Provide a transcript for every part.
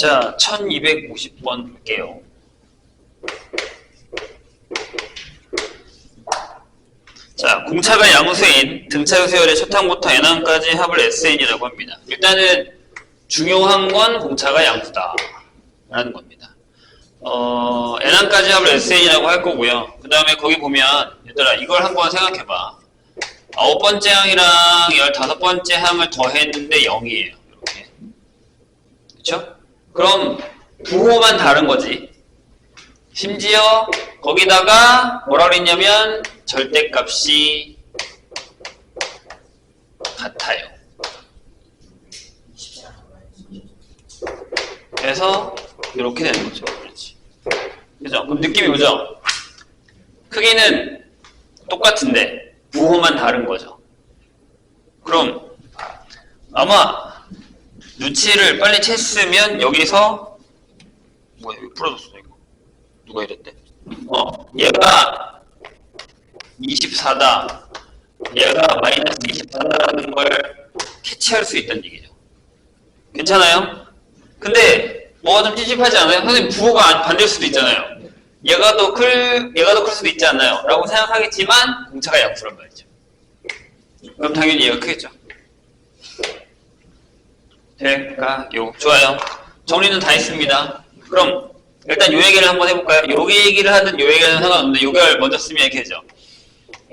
자, 1250번 볼게요. 자, 공차가 양수인 등차수 세열의 초탕부터 n항까지 합을 SN이라고 합니다. 일단은 중요한 건 공차가 양수다 라는 겁니다. n항까지 합을 SN이라고 할 거고요. 그 다음에 거기 보면 얘들아 이걸 한번 생각해봐. 9번째 항이랑 15번째 항을 더했는데 0이에요. 이렇게. 그쵸? 그럼 부호만 다른 거지. 심지어 거기다가 뭐라 그랬냐면 절대값이 같아요. 그래서 이렇게 되는 거죠. 그렇지. 그죠? 그럼 느낌이 오죠? 크기는 똑같은데 부호만 다른 거죠. 그럼 아마 누치를 빨리 챘으면 여기서 뭐야 이거 풀어줬어 이거 누가 이랬대? 얘가 24다 얘가 마이너스 24다라는 걸 캐치할 수 있다는 얘기죠. 괜찮아요? 근데 뭐가 좀 찝찝하지 않아요? 선생님 부호가 반대일 수도 있잖아요. 얘가 더 클 수도 있지 않나요? 라고 생각하겠지만 공차가 양수란 말이죠. 그럼 당연히 얘가 크겠죠. 될까요? 좋아요. 정리는 다 했습니다. 그럼 일단 요 얘기를 한번 해볼까요? 요 얘기를 하든 요 얘기를 하든 상관없는데 요걸 먼저 쓰면 이렇게 되죠.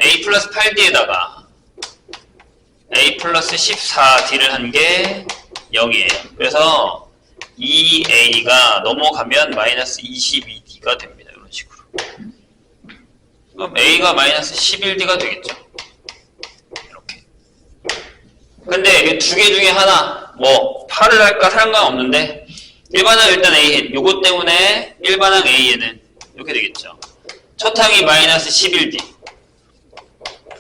a 플러스 8d에다가 a 플러스 14d를 한 게 0이에요. 그래서 2a가 넘어가면 마이너스 22d가 됩니다. 이런 식으로. 그럼 a가 마이너스 11d가 되겠죠. 이렇게. 근데 이 두 개 중에 하나 뭐 8을 할까 상관없는데 일반항 일단 a 요거 때문에 일반항 a에는 이렇게 되겠죠. 첫 항이 마이너스 11d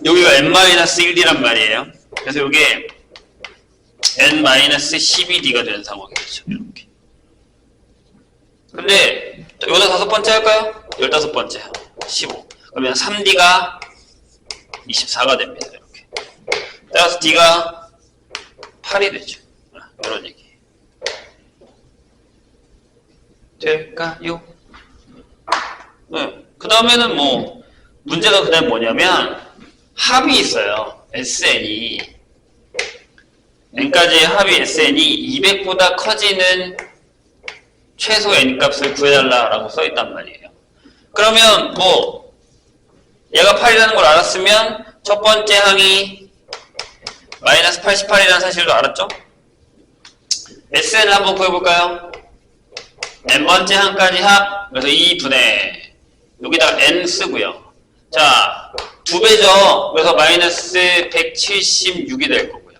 여기가 n-1d란 말이에요. 그래서 이게 n-12d가 되는 상황이겠죠. 이렇게. 근데 여기다 다섯 번째 할까요? 15번째 15 그러면 3d가 24가 됩니다. 이렇게. 따라서 d가 8이 되죠. 이런 얘기. 될까요? 네. 그 다음에는 뭐 문제가 그 다음 뭐냐면 합이 있어요. SN이 n까지의 합이 SN이 200보다 커지는 최소 n값을 구해달라고 써있단 말이에요. 그러면 뭐 얘가 8이라는 걸 알았으면 첫 번째 항이 마이너스 88이라는 사실도 알았죠? SN을 한번 구해볼까요? n번째 항까지 합 그래서 2분의 여기다가 n 쓰고요. 자, 2배죠. 그래서 마이너스 176이 될 거고요.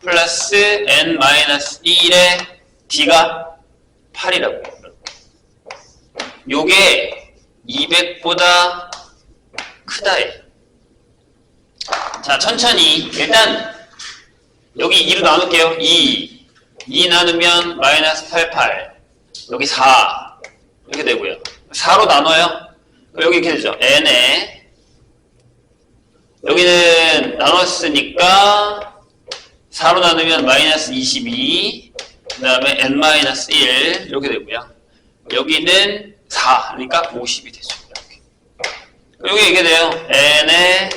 플러스 n-1에 d가 8이라고요. 요게 200보다 크다예요. 자, 천천히 일단 여기 2로 나눌게요. 2 나누면 마이너스 88 여기 4 이렇게 되고요. 4로 나눠요. 여기 이렇게 되죠. n에 여기는 나눴으니까 4로 나누면 마이너스 22 그 다음에 n-1 이렇게 되고요. 여기는 4 그러니까 50이 되죠. 이렇게. 여기 이게 돼요. n에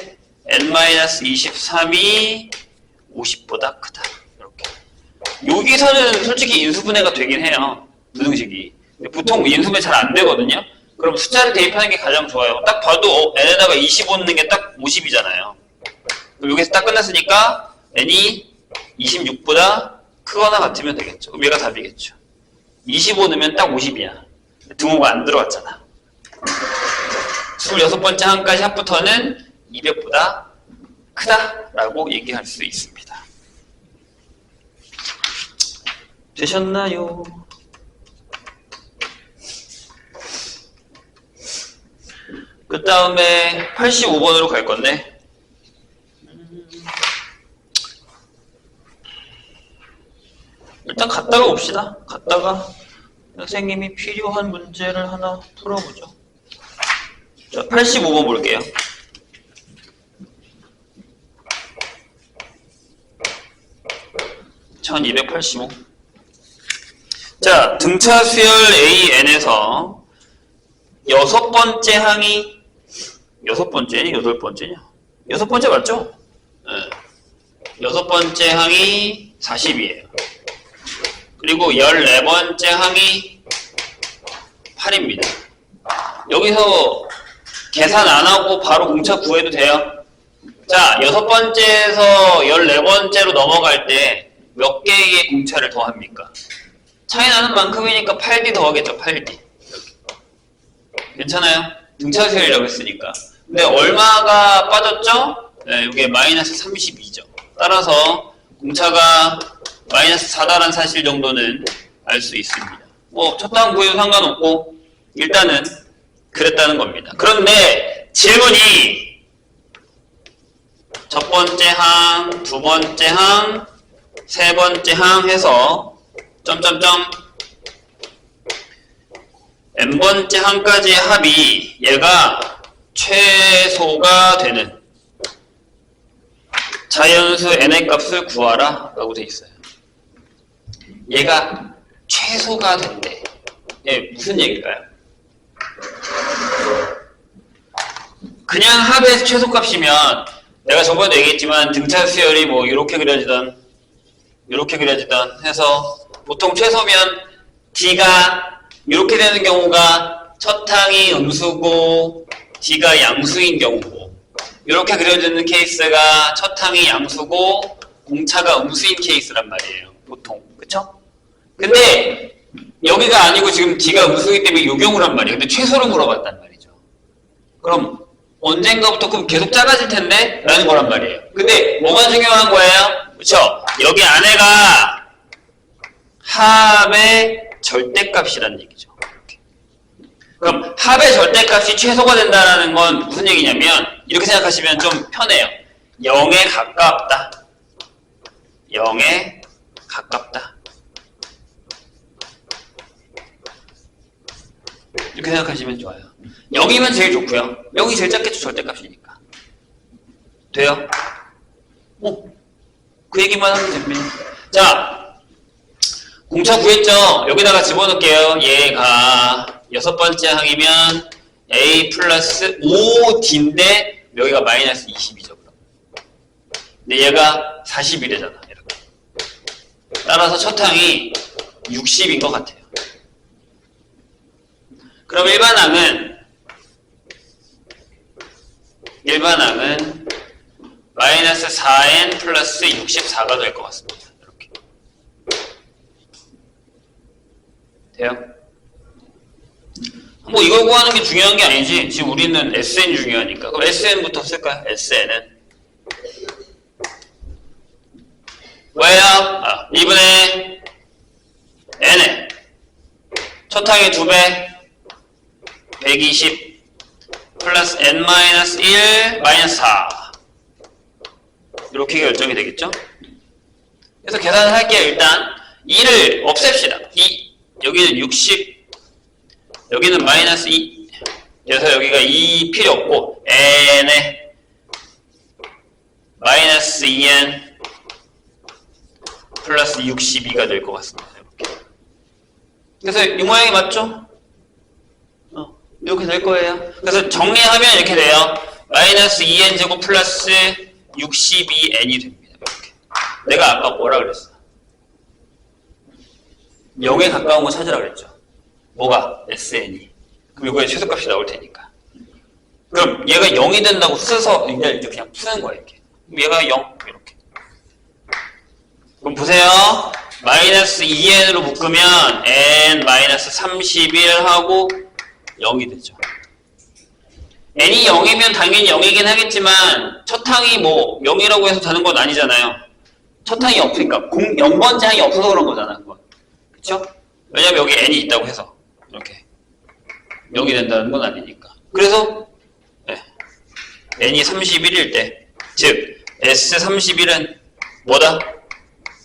n-23이 50보다 크다. 이렇게. 여기서는 솔직히 인수분해가 되긴 해요. 부등식이. 보통 인수분해 잘 안 되거든요. 그럼 숫자를 대입하는 게 가장 좋아요. 딱 봐도 n에다가 25 넣는 게 딱 50이잖아요. 그럼 여기서 딱 끝났으니까 n이 26보다 크거나 같으면 되겠죠. 그럼 얘가 답이겠죠. 25 넣으면 딱 50이야. 등호가 안 들어갔잖아. 26번째 항까지 합부터는 200보다 크다라고 얘기할 수 있습니다. 되셨나요? 그 다음에 85번으로 갈 건데 일단 갔다가 봅시다. 갔다가 선생님이 필요한 문제를 하나 풀어보죠. 자, 85번 볼게요. (1285) 자, 등차 수열 AN에서 여섯 번째 항이 여섯 번째냐? 여섯 번째 맞죠? 네. 여섯 번째 항이 40이에요. 그리고 14번째 항이 8입니다. 여기서 계산 안 하고 바로 공차 구해도 돼요. 자, 여섯 번째에서 14번째로 넘어갈 때 몇 개의 공차를 더합니까? 차이 나는 만큼이니까 8D 더하겠죠, 8D. 괜찮아요? 등차 수열이라고 했으니까. 근데 얼마가 빠졌죠? 네, 이게 마이너스 32죠. 따라서 공차가 마이너스 4다라는 사실 정도는 알 수 있습니다. 뭐 첫 항 구해도 상관없고 일단은 그랬다는 겁니다. 그런데 질문이 첫 번째 항, 두 번째 항, 세 번째 항 해서 점점점 n번째 항까지의 합이 얘가 최소가 되는 자연수 n의 값을 구하라 라고 돼 있어요. 얘가 최소가 된대. 얘 무슨 얘기일까요? 그냥 합의 최소값이면 내가 저번에도 얘기했지만 등차 수열이 뭐 이렇게 그려지던 해서 보통 최소면 D가 이렇게 되는 경우가 첫 항이 음수고 D가 양수인 경우고 이렇게 그려지는 케이스가 첫 항이 양수고 공차가 음수인 케이스란 말이에요. 보통. 그쵸? 근데 여기가 아니고 지금 D가 음수이기 때문에 이 경우란 말이에요. 근데 최소를 물어봤단 말이죠. 그럼 언젠가부터 그럼 계속 작아질 텐데? 라는 거란 말이에요. 근데 뭐가 중요한 거예요? 그쵸? 여기 안에가 합의 절대값이라는 얘기죠. 이렇게. 그럼 합의 절대값이 최소가 된다는 건 무슨 얘기냐면 이렇게 생각하시면 좀 편해요. 0에 가깝다. 0에 가깝다. 이렇게 생각하시면 좋아요. 0이면 제일 좋고요. 0이 제일 작겠죠. 절대값이니까. 돼요? 그 얘기만 하면 됩니다. 자, 공차 구했죠? 여기다가 집어넣을게요. 얘가 여섯 번째 항이면 A 플러스 5D인데 여기가 마이너스 20이죠. 그럼. 근데 얘가 41이잖아. 이렇게. 따라서 첫 항이 60인 것 같아요. 그럼 일반 항은 마이너스 4n 플러스 64가 될 것 같습니다. 이렇게. 돼요? 뭐 이걸 구하는 게 중요한 게 아니지. 지금 우리는 SN 중요하니까. 그럼 SN부터 쓸까요? SN은 뭐예요? 2분의 n에 첫 항의 2배 120 플러스 n-1 마이너스 4 이렇게 결정이 되겠죠? 그래서 계산을 할게요. 일단 2를 없앱시다. 2 여기는 60 여기는 마이너스 2 그래서 여기가 2 필요 없고 n에 마이너스 2n 플러스 62가 될 것 같습니다. 이렇게. 그래서 이 모양이 맞죠? 이렇게 될 거예요. 그래서 정리하면 이렇게 돼요. 마이너스 2n 제곱 플러스 62n이 됩니다. 이렇게. 내가 아까 뭐라 그랬어? 0에 가까운 거 찾으라 그랬죠. 뭐가? SN이. 그럼 이거에 최소값이 나올 테니까. 그럼 얘가 0이 된다고 써서 이제 그냥 푸는 거예요. 이렇게. 그럼 얘가 0 이렇게. 그럼 보세요. 마이너스 2n으로 묶으면 n 마이너스 31하고 0이 되죠. n이 0이면 당연히 0이긴 하겠지만 첫 항이 뭐 0이라고 해서 되는 건 아니잖아요. 첫 항이 없으니까 0번째 항이 없어서 그런 거잖아. 그건. 그쵸? 왜냐면 여기 n이 있다고 해서 이렇게 0이 된다는 건 아니니까. 그래서 네. n이 31일 때 즉 S31은 뭐다?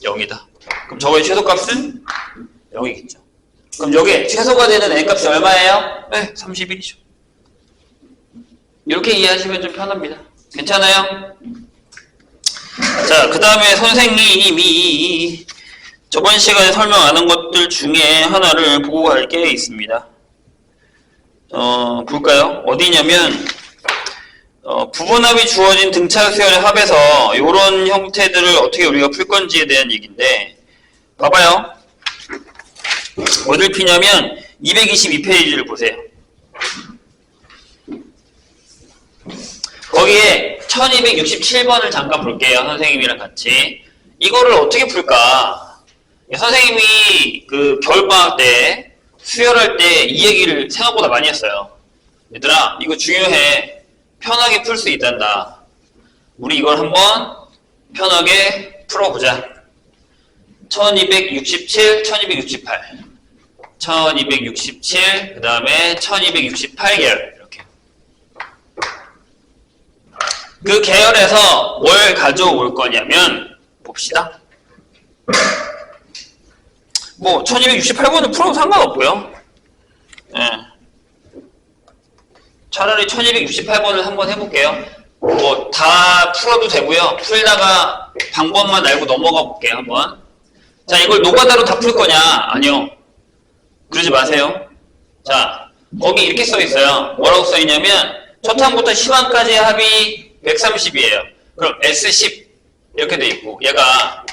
0이다. 그럼 저거의 최소값은 0이겠죠. 그럼 여기 최소가 되는 n값이 얼마예요? 네, 31이죠. 이렇게 이해하시면 좀 편합니다. 괜찮아요? 자, 그 다음에 선생님이 저번 시간에 설명 안 한 것들 중에 하나를 보고 갈 게 있습니다. 볼까요? 어디냐면 부분합이 주어진 등차 수열의 합에서 이런 형태들을 어떻게 우리가 풀 건지에 대한 얘기인데, 봐봐요. 어딜 피냐면 222페이지를 보세요. 거기에 1267번을 잠깐 볼게요. 선생님이랑 같이. 이거를 어떻게 풀까? 선생님이 그 겨울방학 때 수혈할 때 이 얘기를 생각보다 많이 했어요. 얘들아, 이거 중요해. 편하게 풀 수 있단다. 우리 이걸 한번 편하게 풀어보자. 1267, 1268, 1267, 그 다음에 1268계열. 이렇게. 그 계열에서 뭘 가져올 거냐면, 봅시다. 뭐 1268번을 풀어도 상관없고요. 예. 차라리 1268번을 한번 해볼게요. 뭐 다 풀어도 되고요. 풀다가 방법만 알고 넘어가 볼게요. 한번. 자, 이걸 노가다로 다 풀 거냐? 아니요. 그러지 마세요. 자, 거기 이렇게 써 있어요. 뭐라고 써 있냐면 첫 항부터 10항까지의 합이 130이에요. 그럼 S10 이렇게 돼 있고, 얘가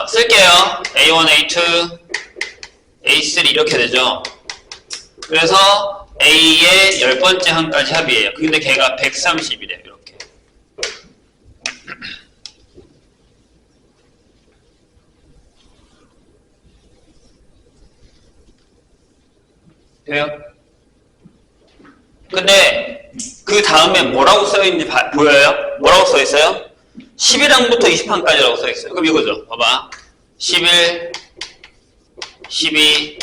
쓸게요. A1, A2, A3 이렇게 되죠. 그래서 A의 10번째 항까지 합이에요. 근데 걔가 130이래요. 이렇게. 돼요? 근데 그 다음에 뭐라고 써있는지 보여요? 뭐라고 써있어요? 11항부터 20항까지라고 써있어요. 그럼 이거죠. 봐봐. 11, 12,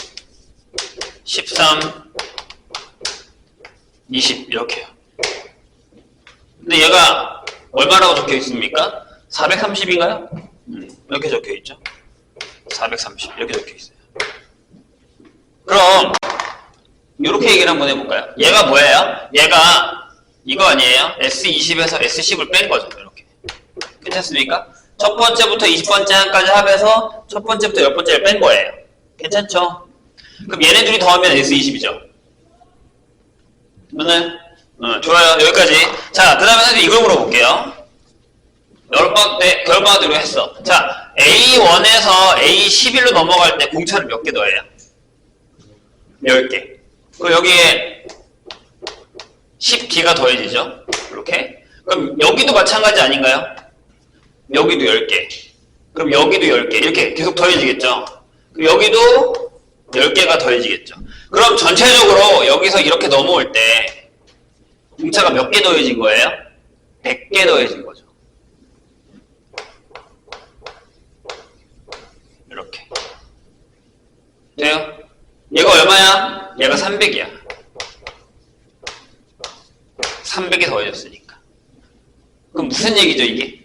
13, 20 이렇게요. 근데 얘가 얼마라고 적혀 있습니까? 430인가요? 이렇게 적혀 있죠. 430 이렇게 적혀 있어요. 그럼 이렇게 얘기를 한번 해볼까요? 얘가 뭐예요? 얘가 이거 아니에요? S20에서 S10을 뺀 거죠. 이렇게. 괜찮습니까? 첫 번째부터 20번째 항까지 합해서 첫 번째부터 10번째를 뺀 거예요. 괜찮죠? 그럼 얘네 둘이 더하면 S20이죠. 맞나요? 좋아요. 여기까지. 자, 그 다음에 선생님 이걸 물어볼게요. 결과대로 했어. 자, A1에서 A11로 넘어갈 때 공차를 몇 개 더해요? 10개. 그럼 여기에 10D가 더해지죠? 이렇게. 그럼 여기도 마찬가지 아닌가요? 여기도 10개. 그럼 여기도 10개. 이렇게 계속 더해지겠죠? 그럼 여기도 10개가 더해지겠죠? 그럼 전체적으로 여기서 이렇게 넘어올 때 공차가 몇 개 더해진 거예요? 100개 더해진 거죠. 이렇게. 돼요? 얘가 얼마야? 얘가 300이야. 300이 더해졌으니까. 그럼 무슨 얘기죠, 이게?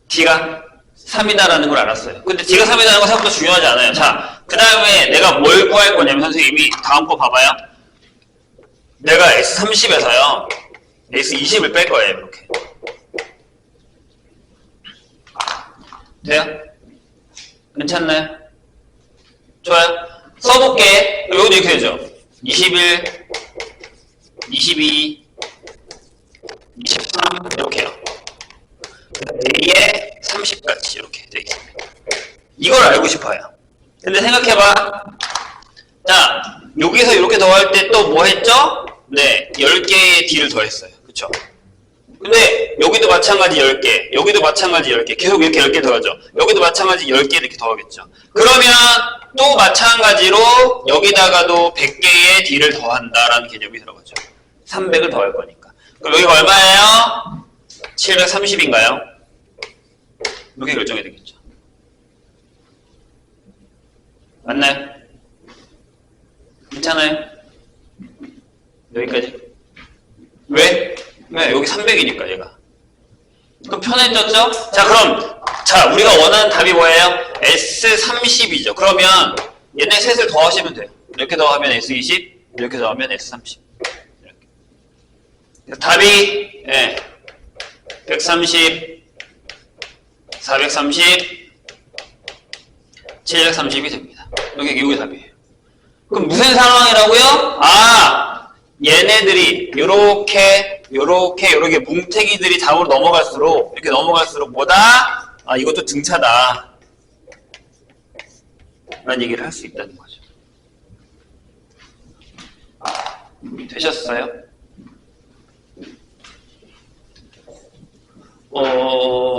D가 3이다라는 걸 알았어요. 근데 D가 3이다라는 건 생각보다 중요하지 않아요. 자, 그 다음에 내가 뭘 구할 거냐면 선생님이 다음 거 봐봐요. 내가 S30에서요. S20을 뺄 거예요. 이렇게. 돼요? 괜찮나요? 좋아요? 써볼게. 여기도 이렇게 되죠. 21, 22, 23 이렇게요. A에 30까지 이렇게 되어 있습니다. 이걸 알고 싶어요. 근데 생각해봐. 자, 여기서 이렇게 더할 때 또 뭐 했죠? 네, 10개의 D를 더했어요. 그쵸? 근데 여기도 마찬가지 10개, 여기도 마찬가지 10개, 계속 이렇게 10개 더하죠. 여기도 마찬가지 10개 이렇게 더하겠죠. 그러면 또 마찬가지로 여기다가도 100개의 D를 더한다라는 개념이 들어가죠. 300을 더할 거니까. 그럼 여기가 얼마예요? 730인가요? 이렇게 결정이 되겠죠. 맞나요? 괜찮아요? 여기까지. 왜? 왜? 여기 300이니까 얘가. 그럼 편해졌죠? 자, 그럼 우리가 원하는 답이 뭐예요? S30이죠. 그러면 얘네 셋을 더하시면 돼요. 이렇게 더하면 S20, 이렇게 더하면 S30. 이렇게. 답이 130, 430, 730이 됩니다. 이게 답이에요. 그럼 무슨 상황이라고요? 아, 얘네들이 요렇게 뭉태기들이 답으로 넘어갈수록 이렇게 넘어갈수록 뭐다? 아, 이것도 등차다 라는 얘기를 할 수 있다는 거죠. 되셨어요?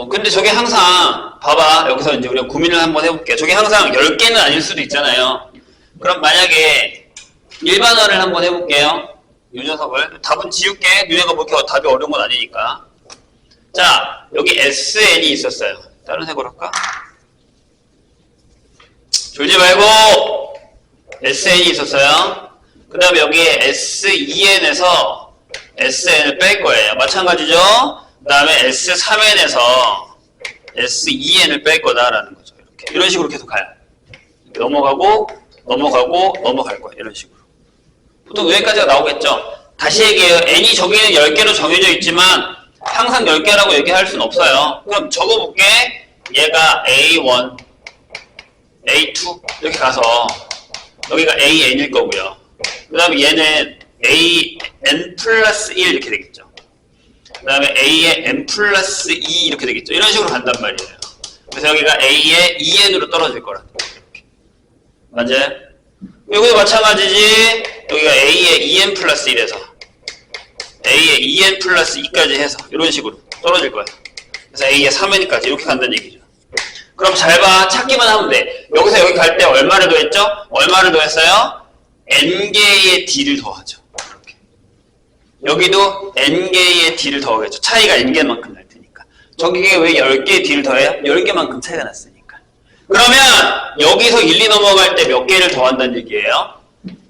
근데 저게 항상 봐봐, 여기서 이제 우리가 고민을 한번 해볼게요. 저게 항상 10개는 아닐 수도 있잖아요. 그럼 만약에 일반화를 한번 해볼게요. 이 녀석을 답은 지울게. 니네가 뭐 이렇게 답이 어려운 건 아니니까. 자, 여기 SN이 있었어요. 다른 색으로 할까? 졸지 말고 SN이 있었어요. 그 다음에 여기에 SEN에서 SN을 뺄 거예요. 마찬가지죠? 그 다음에 S3N에서 SEN을 뺄 거다라는 거죠. 이렇게. 이런 식으로 계속 가요. 넘어가고 넘어갈 거예요. 이런 식으로. 보통 여기까지가 나오겠죠? 다시 얘기해요. N이 저기는 10개로 정해져 있지만 항상 10개라고 얘기할 수는 없어요. 그럼 적어볼게. 얘가 A1, A2 이렇게 가서 여기가 AN일 거고요. 그 다음에 얘는 AN 플러스 1 이렇게 되겠죠. 그 다음에 A의 N 플러스 2 이렇게 되겠죠. 이런 식으로 간단 말이에요. 그래서 여기가 A의 EN으로 떨어질 거라는 거예요. 이렇게. 맞아요? 여기도 마찬가지지. 여기가 A의 EN 플러스 1에서 A의 EN 플러스 2까지 해서 이런 식으로 떨어질 거예요. 그래서 A의 3N까지 이렇게 간다는 얘기죠. 그럼 잘 봐. 찾기만 하면 돼. 여기서 여기 갈 때 얼마를 더했죠? 얼마를 더했어요? N개의 D를 더하죠. 이렇게. 여기도 N개의 D를 더하겠죠. 차이가 N개만큼 날 테니까. 저기에 왜 10개의 D를 더해요? 10개만큼 차이가 났으니까. 그러면 여기서 1, 2 넘어갈 때 몇 개를 더한다는 얘기예요?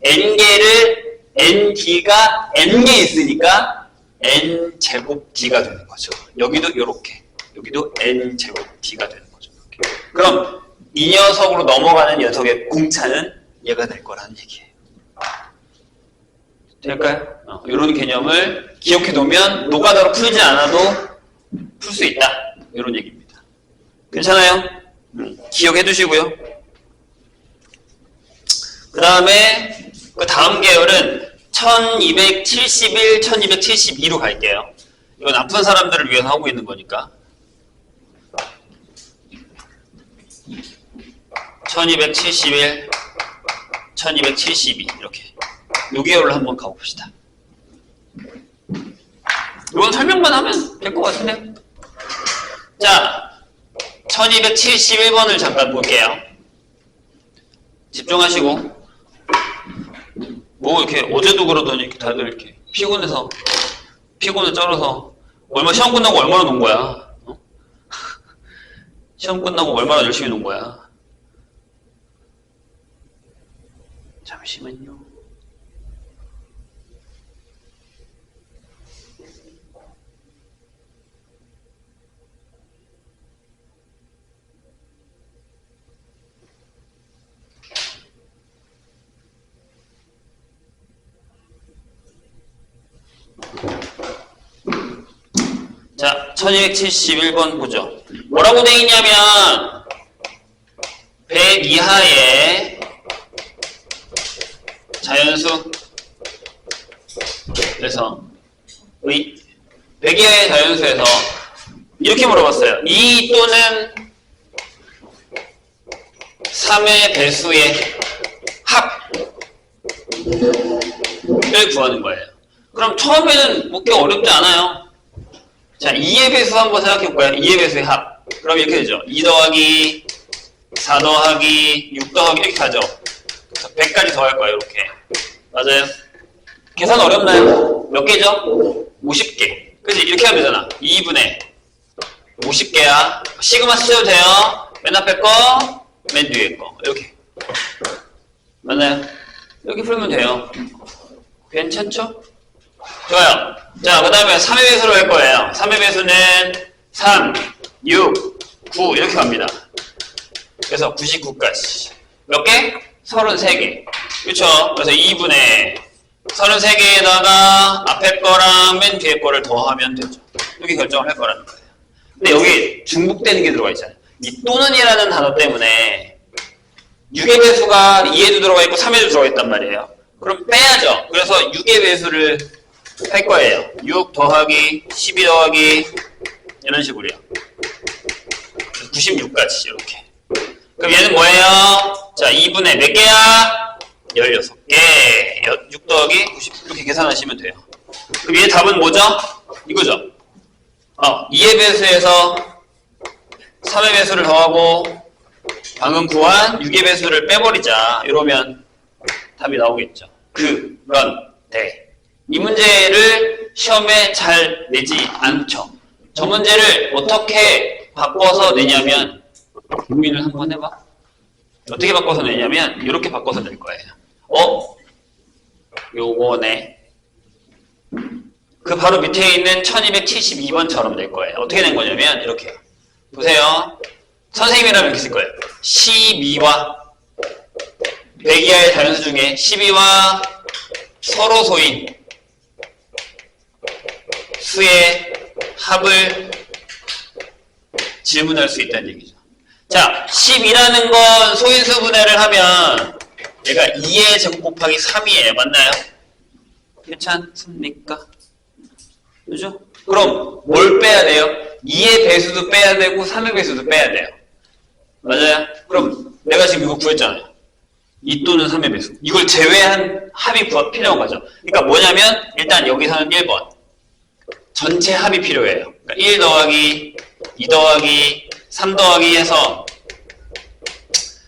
N개를 ND가 N개 있으니까 N제곱 D가 되는 거죠. 여기도 이렇게. 여기도 N제곱 D가 되는 거죠. 이렇게. 그럼 이 녀석으로 넘어가는 녀석의 공차는 얘가 될 거라는 얘기예요. 될까요? 이런 개념을 기억해 놓으면 노가다로 풀지 않아도 풀 수 있다. 이런 얘기입니다. 괜찮아요? 기억해 두시고요. 그 다음에 그 다음 계열은 1271, 1272로 갈게요. 이건 아픈 사람들을 위해서 하고 있는 거니까. 1271, 1272 이렇게. 요 계열을 한번 가봅시다. 이건 설명만 하면 될 것 같은데. 자, 1271번을 잠깐 볼게요. 집중하시고. 뭐 이렇게 어제도 그러더니 다들 이렇게 피곤을 쩔어서 시험 끝나고 얼마나 논 거야? 시험 끝나고 얼마나 열심히 논 거야? 잠시만요. 자, 1271번 보죠. 뭐라고 돼 있냐면 100 이하의 자연수 그래서 100 이하의 자연수에서 이렇게 물어봤어요. 2 또는 3의 배수의 합을 구하는 거예요. 그럼 처음에는 묻기 어렵지 않아요. 자, 2의 배수 한번 생각해 볼까요? 2의 배수의 합. 그럼 이렇게 되죠. 2 더하기 4 더하기 6 더하기 이렇게 가죠. 100까지 더할 거예요. 이렇게. 맞아요? 계산 어렵나요? 몇 개죠? 50개. 그치? 이렇게 하면 되잖아. 2분의 50개야. 시그마 쓰셔도 돼요. 맨 앞에 거, 맨 뒤에 거. 이렇게. 맞나요? 이렇게 풀면 돼요. 괜찮죠? 좋아요. 자, 그 다음에 3의 배수로 할 거예요. 3의 배수는 3, 6, 9 이렇게 갑니다. 그래서 99까지. 몇 개? 33개. 그렇죠? 그래서 2분의 33개에다가 앞에 거랑 맨 뒤에 거를 더하면 되죠. 이렇게 결정을 할 거라는 거예요. 근데 여기 중복되는 게 들어가 있잖아요. 이 또는이라는 단어 때문에 6의 배수가 2에도 들어가 있고 3에도 들어가 있단 말이에요. 그럼 빼야죠. 그래서 6의 배수를 할 거예요. 6 더하기 12 더하기 이런 식으로요. 96까지 이렇게. 그럼 얘는 뭐예요? 자, 2분의 몇 개야? 16개. 6 더하기 90 이렇게 계산하시면 돼요. 그럼 얘 답은 뭐죠? 이거죠. 2의 배수에서 3의 배수를 더하고 방금 구한 6의 배수를 빼버리자. 이러면 답이 나오겠죠. 그런데 이 문제를 시험에 잘 내지 않죠. 저 문제를 어떻게 바꿔서 내냐면 고민을 한번 해봐. 어떻게 바꿔서 내냐면 이렇게 바꿔서 낼 거예요. 요거네. 그 바로 밑에 있는 1272번처럼 낼 거예요. 어떻게 낸 거냐면 이렇게요. 보세요. 선생님이라면 이렇게 쓸 거예요. 12와 100 이하의 자연수 중에 12와 서로 소인 수의 합을 질문할 수 있다는 얘기죠. 자, 10이라는 건 소인수 분해를 하면 얘가 2의 제곱 곱하기 3이에요. 맞나요? 괜찮습니까? 그죠? 그럼 뭘 빼야 돼요? 2의 배수도 빼야 되고 3의 배수도 빼야 돼요. 맞아요? 그럼 내가 지금 이거 구했잖아요. 2 또는 3의 배수. 이걸 제외한 합이 필요한 거죠. 그러니까 뭐냐면 일단 여기서는 1번. 전체 합이 필요해요. 그러니까 1 더하기 2 더하기 3 더하기 해서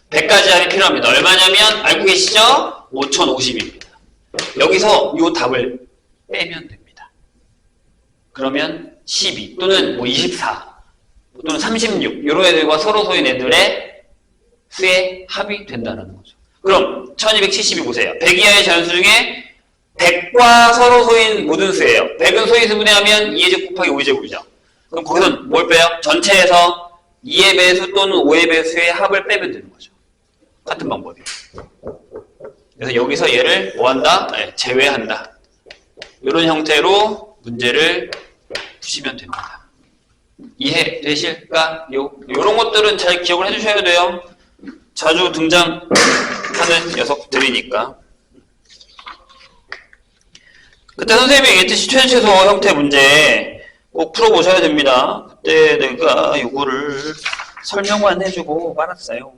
100까지 합이 필요합니다. 얼마냐면 알고 계시죠? 5050입니다. 여기서 이 답을 빼면 됩니다. 그러면 12 또는 24 또는 36 이런 애들과 서로 소인 애들의 수의 합이 된다는 거죠. 그럼 1272 보세요. 100 이하의 자연수 중에 100과 서로 소인 모든 수예요. 100은 소인수 분해하면 2의 제곱 곱하기 5의 제곱이죠. 그럼 거기서는 뭘 빼요? 전체에서 2의 배수 또는 5의 배수의 합을 빼면 되는 거죠. 같은 방법이에요. 그래서 여기서 얘를 뭐한다? 제외한다. 이런 형태로 문제를 푸시면 됩니다. 이해되실까요? 이런 것들은 잘 기억을 해주셔야 돼요. 자주 등장하는 녀석들이니까. 그때 선생님이 얘기했듯이 최소 형태 문제 꼭 풀어보셔야 됩니다. 그때 내가 이거를 설명만 해주고 말았어요.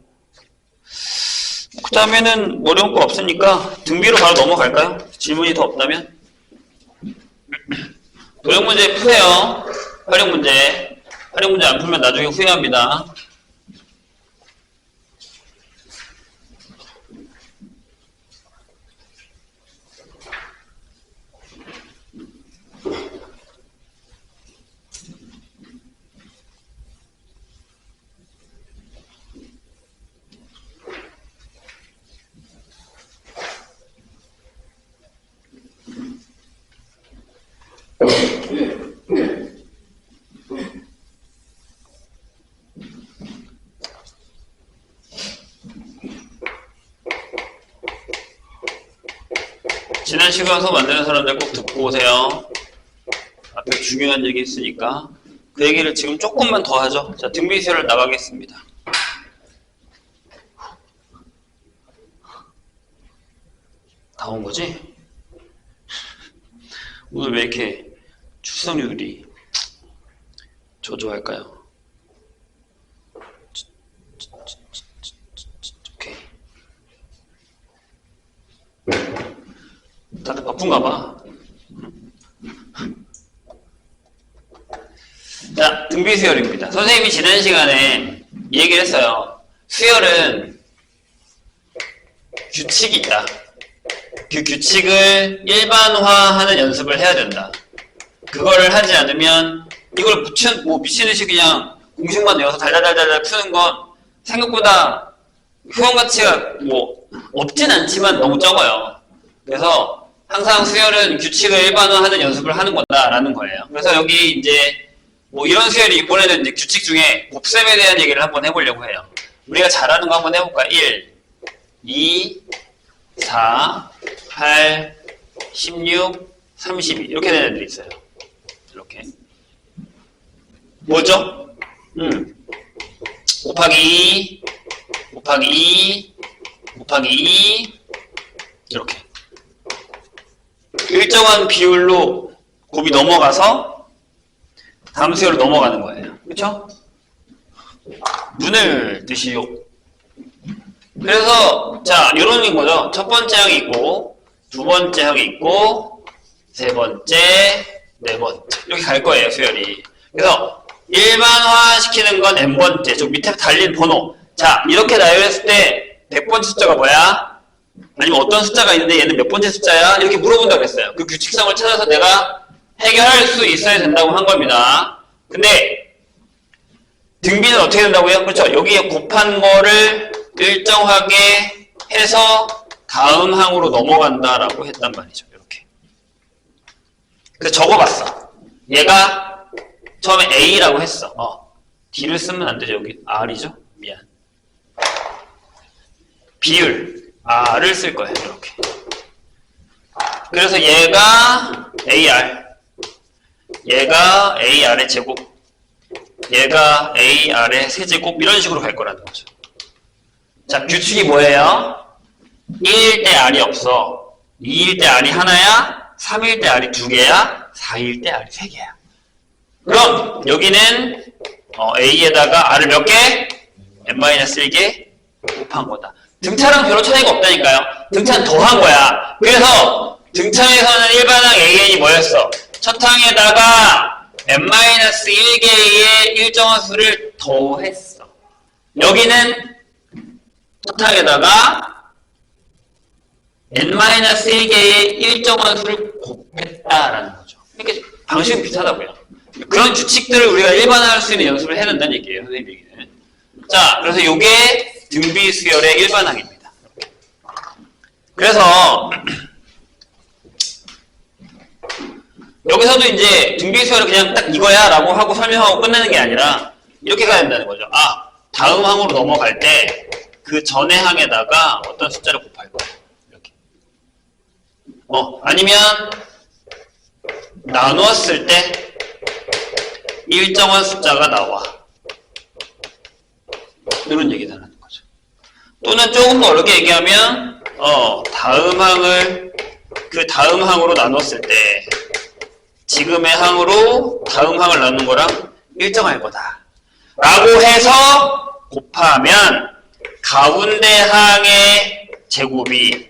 그 다음에는 어려운 거 없으니까 등비로 바로 넘어갈까요? 질문이 더 없다면? 도형 문제 푸세요. 활용 문제. 활용 문제 안 풀면 나중에 후회합니다. 지난 시간 수업 만드는 사람들 꼭 듣고 오세요. 앞에 중요한 얘기 있으니까 그 얘기를 지금 조금만 더 하죠. 자, 등비수열을 나가겠습니다. 다 온 거지? 오늘 왜 이렇게 출석률이 저조할까요? 오케이. 다들 바쁜가 봐. 자, 등비수열입니다. 선생님이 지난 시간에 이 얘기를 했어요. 수열은 규칙이 있다. 그 규칙을 일반화하는 연습을 해야 된다. 그거를 하지 않으면 이걸 미친 듯이 그냥 공식만 외워서 달달달달 푸는 건 생각보다 효용 가치가 없진 않지만 너무 적어요. 그래서 항상 수열은 규칙을 일반화하는 연습을 하는 거다라는 거예요. 그래서 여기 이제 이런 수열이 이번에는 이제 규칙 중에 곱셈에 대한 얘기를 한번 해보려고 해요. 우리가 잘하는 거 한번 해볼까? 1, 2, 4, 8, 16, 32 이렇게 되는 애들이 있어요. 이렇게 뭐죠? 곱하기 2, 곱하기 2, 곱하기 2 이렇게 일정한 비율로 곱이 넘어가서 다음 수열로 넘어가는 거예요. 그렇죠? 눈을 뜨시오. 그래서 자 이런 게 뭐죠? 첫 번째 항이 있고 두 번째 항이 있고 세 번째, 네 번째 이렇게 갈 거예요 수열이. 그래서 일반화 시키는 건 n번째, 저 밑에 달린 번호. 자 이렇게 나열했을 때 100번째 숫자가 뭐야? 아니면 어떤 숫자가 있는데 얘는 몇 번째 숫자야? 이렇게 물어본다고 했어요. 그 규칙성을 찾아서 내가 해결할 수 있어야 된다고 한 겁니다. 근데 등비는 어떻게 된다고요? 그렇죠. 여기에 곱한 거를 일정하게 해서 다음 항으로 넘어간다라고 했단 말이죠. 이렇게. 그래서 적어봤어. 얘가 처음에 A라고 했어. D를 쓰면 안 되죠. 여기 R이죠. 미안. 비율 R을 쓸 거예요. 이렇게. 그래서 얘가 AR, 얘가 AR의 제곱, 얘가 AR의 세제곱 이런 식으로 갈 거라는 거죠. 자, 규칙이 뭐예요? 1일 때 R이 없어. 2일 때 R이 하나야, 3일 때 R이 2개야, 4일 때 R이 3개야. 그럼 여기는 A에다가 R을 몇 개? n-1개 곱한 거다. 등차랑 별로 차이가 없다니까요. 등차는 더한 거야. 그래서 등차에서는 일반항 AN이 뭐였어? 첫 항에다가 n-1개의 일정한 수를 더했어. 여기는 첫 항에다가 n-1개의 일정한 수를 곱했다라는 거죠. 이렇게 방식은 비슷하다고요. 그런 규칙들을 우리가 일반화할 수 있는 연습을 해야 된다는 얘기예요. 선생님 얘기는. 자, 그래서 이게 등비 수열의 일반항입니다. 그래서 여기서도 이제 등비 수열을 그냥 딱 이거야 라고 하고 설명하고 끝내는 게 아니라 이렇게 가야 된다는 거죠. 다음 항으로 넘어갈 때 그 전의 항에다가 어떤 숫자를 곱할 거야. 이렇게. 아니면 나누었을 때 일정한 숫자가 나와. 이런 얘기를 하는 거죠. 또는 조금 더 어렵게 얘기하면 다음 항을 그 다음 항으로 나눴을 때 지금의 항으로 다음 항을 나눈 거랑 일정할 거다 라고 해서 곱하면 가운데 항의 제곱이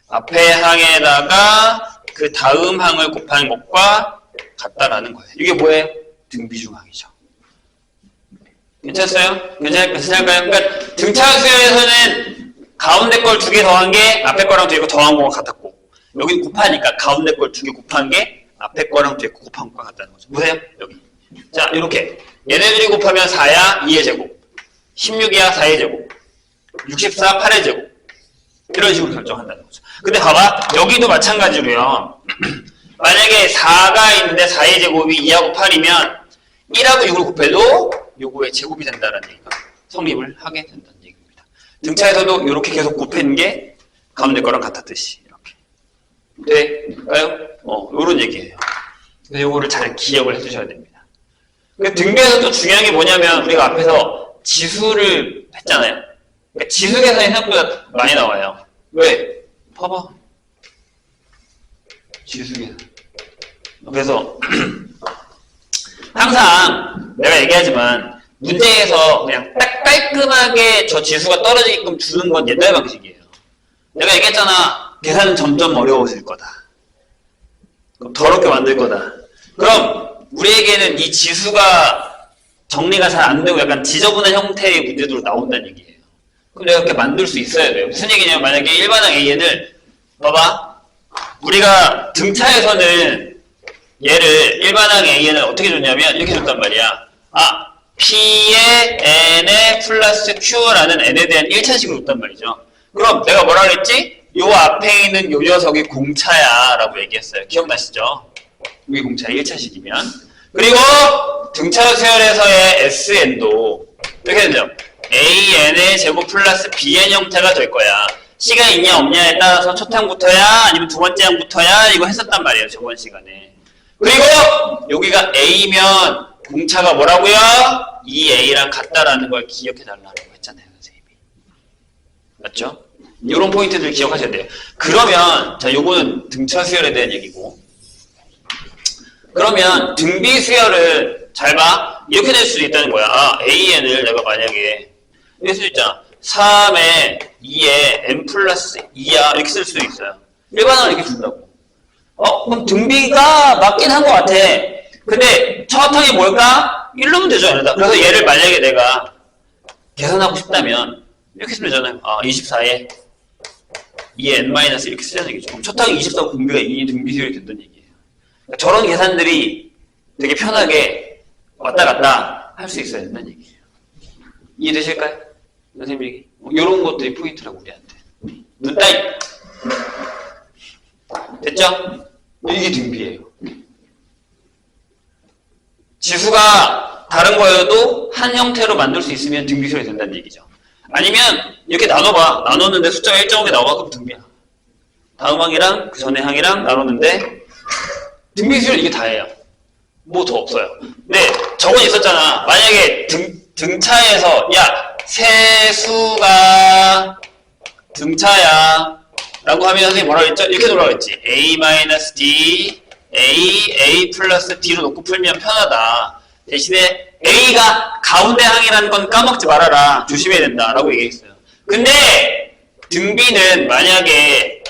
앞에 항에다가 그 다음 항을 곱하는 것과 같다라는 거예요. 이게 뭐예요? 등비중항이죠. 괜찮았어요? 괜찮을까요? 그러니까 등차 수열에서는 가운데 걸 2개 더한 게 앞에 거랑 뒤에 거 더한 거가 같았고 여기는 곱하니까 가운데 걸 2개 곱한 게 앞에 거랑 뒤에 거 곱한 거가 같다는 거죠. 보세요. 여기. 자, 이렇게 얘네들이 곱하면 4야 2의 제곱, 16이야 4의 제곱, 64 8의 제곱 이런 식으로 결정한다는 거죠. 근데 봐봐. 여기도 마찬가지로요. 만약에 4가 있는데 4의 제곱이 2하고 8이면 1하고 6을 곱해도 요거의 제곱이 된다는 얘기가 성립을 하게 된다는 얘기입니다. 등차에서도 이렇게 계속 곱하는 게 가운데 거랑 같았듯이 이렇게 될까요? 요런 얘기예요. 그래서 요거를 잘 기억을 해두셔야 됩니다. 등비에서 또 중요한 게 뭐냐면 우리가 앞에서 지수를 했잖아요. 그러니까 지수 계산이 생각보다 많이 나와요. 왜? 봐봐. 지수 계산. 그래서 항상 내가 얘기하지만 문제에서 그냥 딱 깔끔하게 저 지수가 떨어지게끔 주는 건 옛날 방식이에요. 내가 얘기했잖아. 계산은 점점 어려워질 거다. 그럼 더럽게 만들 거다. 그럼 우리에게는 이 지수가 정리가 잘 안 되고 약간 지저분한 형태의 문제들로 나온다는 얘기예요. 그럼 내가 그렇게 만들 수 있어야 돼요. 무슨 얘기냐면 만약에 일반항 AN을 봐봐. 우리가 등차에서는 얘를 일반항 AN을 어떻게 줬냐면 이렇게 줬단 말이야. P의 N의 플러스 Q라는 N에 대한 1차식으로 줬단 말이죠. 그럼 내가 뭐라 그랬지? 요 앞에 있는 요 녀석이 공차야 라고 얘기했어요. 기억나시죠? 이게 공차의 1차식이면. 그리고 등차 수열에서의 SN도 이렇게 되죠. AN의 제곱 플러스 BN 형태가 될 거야. C가 있냐 없냐에 따라서 첫 항부터야 아니면 두 번째 항부터야 이거 했었단 말이에요. 저번 시간에. 그리고 여기가 A면 공차가 뭐라고요? 2A랑 같다라는 걸 기억해 달라고 했잖아요. 선생님이. 맞죠? 이런 포인트들 기억하셔야 돼요. 그러면 자 요거는 등차 수열에 대한 얘기고 그러면 등비 수열은 잘 봐. 이렇게 될 수도 있다는 거야. 아, AN을 내가 만약에 이렇게 쓸 수 있잖아. 3에 2에 n 플러스 2야 이렇게 쓸 수도 있어요. 일반항을 이렇게 준다고. 그럼 등비가 맞긴 한 것 같아. 근데 첫 항이 뭘까? 1로면 되죠. 그래서 얘를 만약에 내가 계산하고 싶다면 이렇게 쓰면 되잖아요. 24에 2에 n- 이렇게 쓰자는 얘기죠. 그럼 첫 항이 24고 등비가 2 등비 수열이 된다는 얘기예요. 그러니까 저런 계산들이 되게 편하게 왔다 갔다 할 수 있어야 된다는 얘기예요. 이해되실까요? 선생님 얘기. 이런 것들이 포인트라고 우리한테. 눈 따위. 됐죠? 이게 등비예요. 지수가 다른 거여도 한 형태로 만들 수 있으면 등비수열이 된다는 얘기죠. 아니면 이렇게 나눠봐. 나눴는데 숫자가 일정하게 나와. 그럼 등비야. 다음 항이랑 그 전에 항이랑 나눴는데 등비수열 이게 다예요. 뭐 더 없어요. 근데 저건 있었잖아. 만약에 등차에서 야 세수가 등차야 라고 하면 선생님이 뭐라고 했죠? 이렇게 놓으라고 했지. A-D A 플러스 D로 놓고 풀면 편하다. 대신에 A가 가운데 항이라는 건 까먹지 말아라. 조심해야 된다 라고 얘기했어요. 근데 등비는 만약에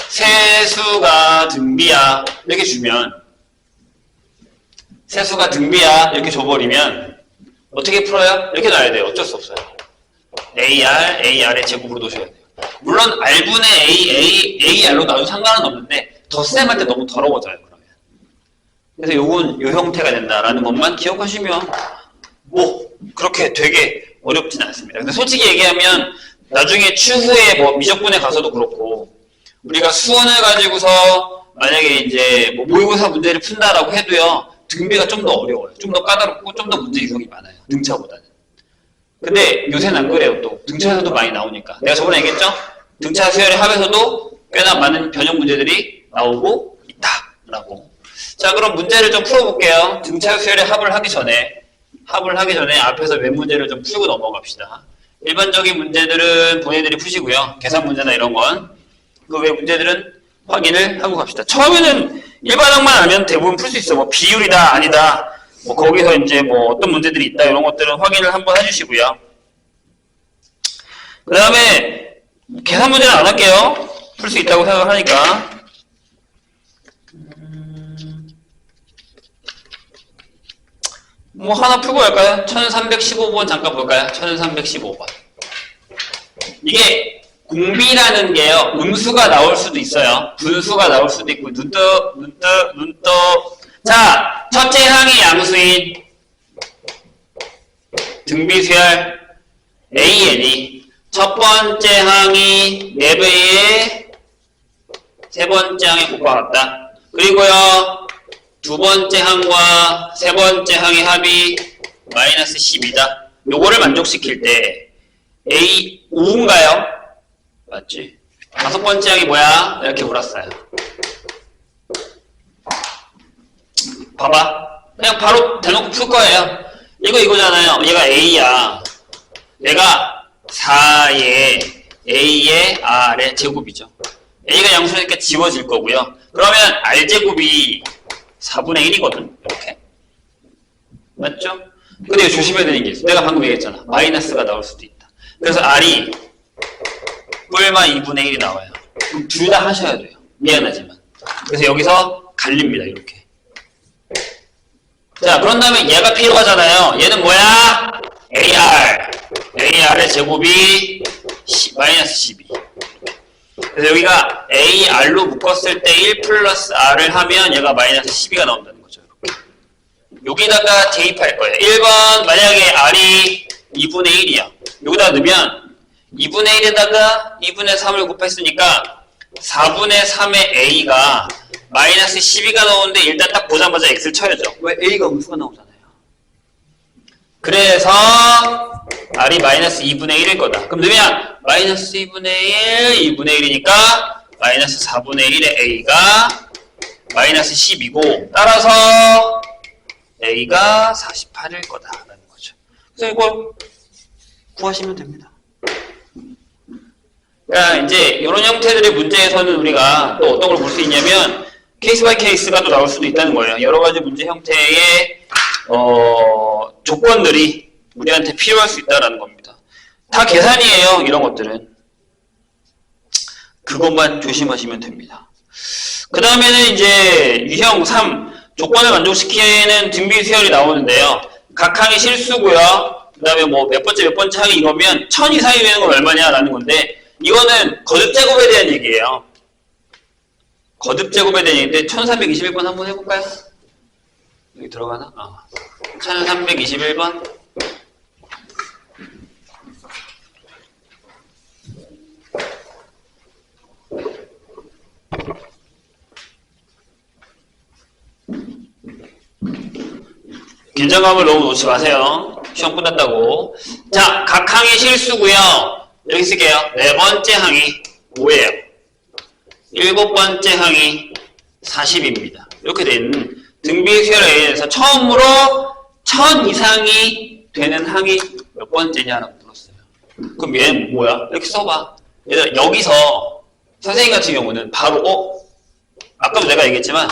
세수가 등비야 이렇게 주면 세수가 등비야 이렇게 줘버리면 어떻게 풀어요? 이렇게 놔야 돼요. 어쩔 수 없어요. AR의 제곱으로 놓으셔야 돼요. 물론 R분의 AR로 놔도 상관은 없는데 덧셈할 때 너무 더러워져요. 그러면. 그래서 요건 요 형태가 된다라는 것만 기억하시면 뭐 그렇게 되게 어렵진 않습니다. 근데 솔직히 얘기하면 나중에 추후에 뭐 미적분에 가서도 그렇고 우리가 수원을 가지고서 만약에 이제 뭐 모의고사 문제를 푼다라고 해도요. 등비가 좀 더 어려워요. 좀 더 까다롭고 좀 더 문제 유형이 많아요. 등차보다는. 근데 요새는 안 그래요. 또 등차에서도 많이 나오니까. 내가 저번에 얘기했죠? 등차 수열의 합에서도 꽤나 많은 변형 문제들이 나오고 있다라고. 자, 그럼 문제를 좀 풀어볼게요. 등차 수열의 합을 하기 전에 앞에서 몇 문제를 좀 풀고 넘어갑시다. 일반적인 문제들은 본인들이 푸시고요. 계산 문제나 이런 건 그 외 문제들은 확인을 하고 갑시다. 처음에는 일반항만 알면 대부분 풀 수 있어. 뭐 비율이다 아니다. 뭐 거기서 이제 뭐 어떤 문제들이 있다 이런 것들은 확인을 한번 해주시고요. 그 다음에 계산 문제는 안 할게요. 풀 수 있다고 생각하니까. 뭐 하나 풀고 갈까요? 1315번 잠깐 볼까요? 1315번. 이게 공비라는 게요. 음수가 나올 수도 있어요. 분수가 나올 수도 있고 눈떠. 자, 첫째 항이 양수인 등비수열 AN이 첫 번째 항이 4배의 세 번째 항에 곱하았다. 그리고요. 두 번째 항과 세 번째 항의 합이 마이너스 10이다. 요거를 만족시킬 때 A 5인가요? 맞지? 다섯 번째 항이 뭐야? 이렇게 물었어요. 봐봐. 그냥 바로 대놓고 풀 거예요. 이거잖아요. 얘가 A야. 얘가 4의 A의 R의 제곱이죠. A가 양수니까 지워질 거고요. 그러면 R제곱이 4분의 1이거든. 이렇게. 맞죠? 근데 이거 조심해야 되는 게 있어. 내가 방금 얘기했잖아. 마이너스가 나올 수도 있다. 그래서 R이 뿔마 2분의 1이 나와요. 그럼 둘 다 하셔야 돼요. 미안하지만. 그래서 여기서 갈립니다. 이렇게. 자, 그런 다음에 얘가 필요하잖아요. 얘는 뭐야? AR의 제곱이 마이너스 12. 그래서 여기가 AR로 묶었을 때 1 플러스 R을 하면 얘가 마이너스 12가 나온다는 거죠. 이렇게. 여기다가 대입할 거예요. 1번 만약에 R이 2분의 1이야. 여기다 넣으면 2분의 1에다가 2분의 3을 곱했으니까 4분의 3의 A가 마이너스 12가 나오는데 일단 딱 보자마자 X를 쳐야죠. 왜? A가 음수가 나오잖아요. 그래서 R이 마이너스 2분의 1일 거다. 그럼 넣으면 마이너스 2분의 1, 2분의 1이니까 마이너스 4분의 1의 A가 마이너스 10이고 따라서 A가 48일 거다라는 거죠. 그래서 이걸 구하시면 됩니다. 그러니까 이제 이런 형태들의 문제에서는 우리가 또 어떤 걸 볼 수 있냐면 케이스 바이 케이스가 또 나올 수도 있다는 거예요. 여러 가지 문제 형태의 조건들이 우리한테 필요할 수 있다는 겁니다. 다 계산이에요. 이런 것들은. 그것만 조심하시면 됩니다. 그 다음에는 이제 유형 3 조건을 만족시키는 등비 수열이 나오는데요. 각 항이 실수고요. 그 다음에 뭐 몇 번째 항이 이거면 1000 이상이 되는 건 얼마냐라는 건데 이거는 거듭 제곱에 대한 얘기예요. 거듭 제곱에 대한 얘기인데 1321번 한번 해볼까요? 여기 들어가나? 1321번 긴장감을 너무 놓지 마세요. 시험 끝났다고. 자, 각 항이 실수고요. 여기 쓸게요. 네 번째 항이 5예요. 일곱 번째 항이 40입니다. 이렇게 된 등비 수열에 의해서 처음으로 1000 이상이 되는 항이 몇 번째냐라고 물었어요. 그럼 얘는 뭐야? 이렇게 써봐. 얘들아, 여기서 선생님 같은 경우는 바로 아까도 내가 얘기했지만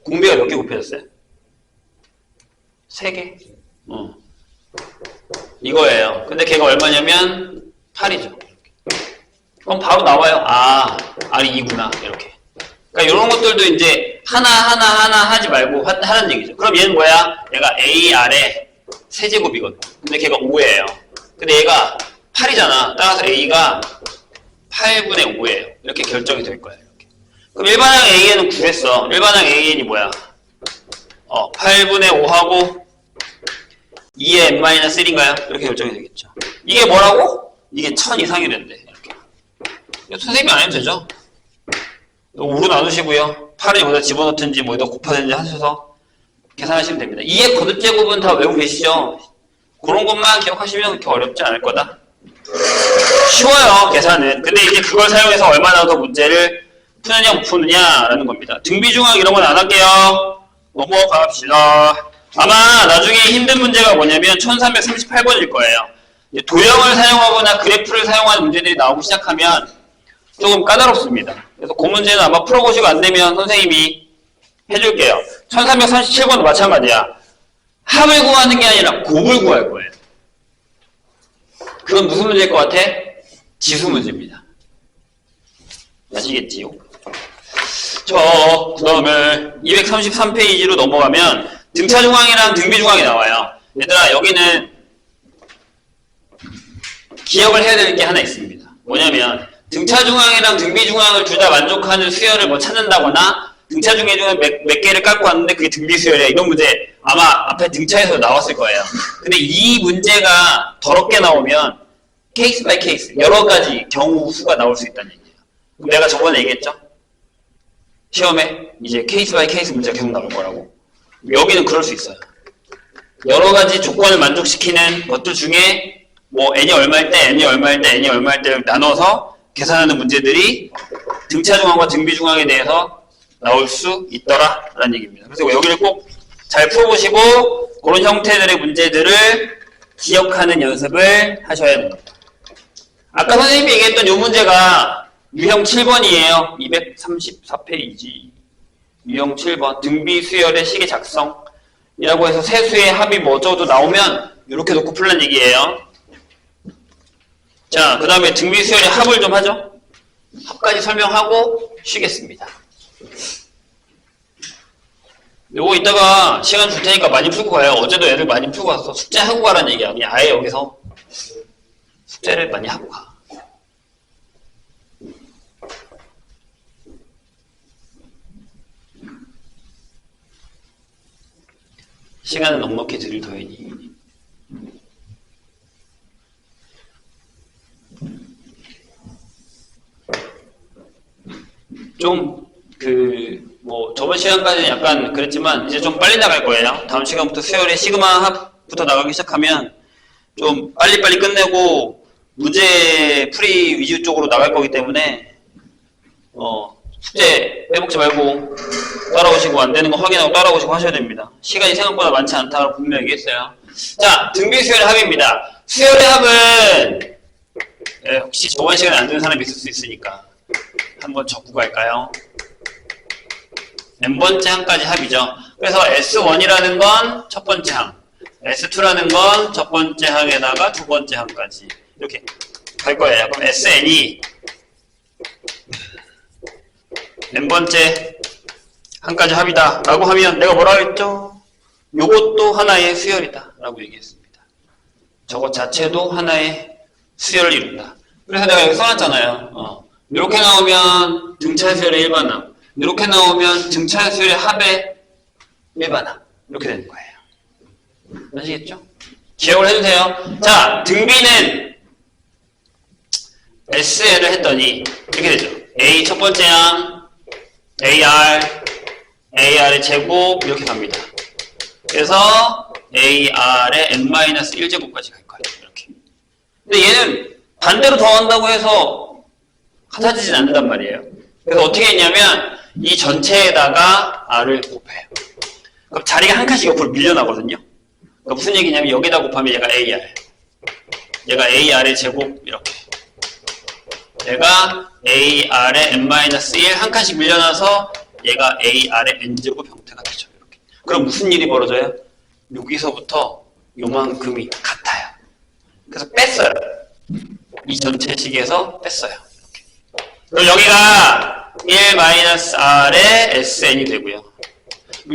공비가 몇 개 곱해졌어요? 3개? 이거예요. 근데 걔가 얼마냐면 8이죠. 그럼 바로 나와요. R이 2구나. 이렇게. 그러니까 이런 것들도 이제 하나 하지 말고 하라는 얘기죠. 그럼 얘는 뭐야? 얘가 AR의 세제곱이거든. 근데 걔가 5예요. 근데 얘가 8이잖아. 따라서 A가 8분의 5예요. 이렇게 결정이 될 거예요. 이렇게. 그럼 일반항 AN은 구했어. 일반항 AN이 뭐야? 8분의 5하고 2의 n-1인가요? 이렇게 결정이 되겠죠. 이게 뭐라고? 이게 1000 이상이 된대. 이렇게. 선생님이 안 해도 되죠? 5로 나누시고요. 8을 여기다 집어넣든지 뭐 여기다 곱하든지 하셔서 계산하시면 됩니다. 2의 거듭제곱은 다 외우고 계시죠? 그런 것만 기억하시면 그렇게 어렵지 않을 거다. 쉬워요, 계산은. 근데 이제 그걸 사용해서 얼마나 더 문제를 푸느냐 못 푸느냐라는 겁니다. 등비중항 이런 건 안 할게요. 넘어갑시다. 아마 나중에 힘든 문제가 뭐냐면 1338번일 거예요. 도형을 사용하거나 그래프를 사용하는 문제들이 나오기 시작하면 조금 까다롭습니다. 그래서 그 문제는 아마 풀어보시고 안 되면 선생님이 해줄게요. 1337번도 마찬가지야. 합을 구하는 게 아니라 곱을 구할 거예요. 그건 무슨 문제일 것 같아? 지수 문제입니다. 아시겠지요? 그 다음에 233페이지로 넘어가면 등차중항이랑 등비중항이 나와요. 얘들아, 여기는 기억을 해야 될 게 하나 있습니다. 뭐냐면 등차중항이랑 등비중항을 둘 다 만족하는 수열을 뭐 찾는다거나 등차중에 몇 개를 깎고 왔는데 그게 등비수열이야. 이런 문제 아마 앞에 등차에서 나왔을 거예요. 근데 이 문제가 더럽게 나오면 케이스 바이 케이스 여러 가지 경우 수가 나올 수 있다는 얘기예요. 내가 저번에 얘기했죠? 시험에 이제 케이스 바이 케이스 문제가 계속 나올 거라고. 여기는 그럴 수 있어요. 여러 가지 조건을 만족시키는 것들 중에 뭐 n이 얼마일 때, n이 얼마일 때, n이 얼마일 때를 나눠서 계산하는 문제들이 등차중항과 등비중항에 대해서 나올 수 있더라 라는 얘기입니다. 그래서 여기를 꼭 잘 풀어보시고 그런 형태들의 문제들을 기억하는 연습을 하셔야 됩니다. 아까 선생님이 얘기했던 이 문제가 유형 7번이에요. 234페이지. 유형 7번. 등비수열의 시계 작성이라고 해서 세수의 합이 뭐 어쩌고 나오면 이렇게 놓고 풀란 얘기예요. 자, 그 다음에 등비수열의 합을 좀 하죠. 합까지 설명하고 쉬겠습니다. 요거 이따가 시간 줄 테니까 많이 풀고 가요. 어제도 애들 많이 풀고 가서 숙제하고 가라는 얘기야. 그냥 아예 여기서 숙제를 많이 하고 가. 시간은 넉넉히 드릴 터이니. 좀 뭐 저번 시간까지는 약간 그랬지만 이제 좀 빨리 나갈 거예요. 다음 시간부터 수열의 시그마 합부터 나가기 시작하면 좀 빨리빨리 끝내고 문제 풀이 위주 쪽으로 나갈 거기 때문에 숙제 빼먹지 말고 따라오시고 안 되는 거 확인하고 따라오시고 하셔야 됩니다. 시간이 생각보다 많지 않다고 분명히 얘기했어요. 자, 등비 수열의 합입니다. 수열의 합은 네, 혹시 저번 시간에 안 듣는 사람이 있을 수 있으니까 한번 적고 갈까요? n번째 항까지 합이죠. 그래서 S1이라는 건 첫 번째 항, S2라는 건 첫 번째 항에다가 두 번째 항까지 이렇게 갈 거예요. 그럼 SN이 n번째 항까지 합이다 라고 하면 내가 뭐라고 했죠? 요것도 하나의 수열이다 라고 얘기했습니다. 저것 자체도 하나의 수열을 이룬다. 그래서 내가 여기 써놨잖아요. 이렇게 나오면 등차 수열의 일반항, 이렇게 나오면 등차 수열의 합의 일반항, 이렇게 되는 거예요. 아시겠죠? 기억을 해주세요. 자, 등비는 SN을 했더니 이렇게 되죠. A 첫 번째 항, AR의 제곱 이렇게 갑니다. 그래서 AR의 n-1제곱까지 갈 거예요. 이렇게. 근데 얘는 반대로 더한다고 해서 같아지진 않는단 말이에요. 그래서 어떻게 했냐면 이 전체에다가 R을 곱해요. 그럼 자리가 한 칸씩 옆으로 밀려나거든요. 그러니까 무슨 얘기냐면 여기다 곱하면 얘가 AR, 얘가 AR의 제곱 이렇게, 얘가 AR의 n-1 한 칸씩 밀려나서 얘가 AR의 n제곱 형태가 되죠. 이렇게. 그럼 무슨 일이 벌어져요? 여기서부터 요만큼이 같아요. 그래서 뺐어요. 이 전체 식에서 뺐어요. 이렇게. 그럼 여기가 1-R의 SN이 되고요.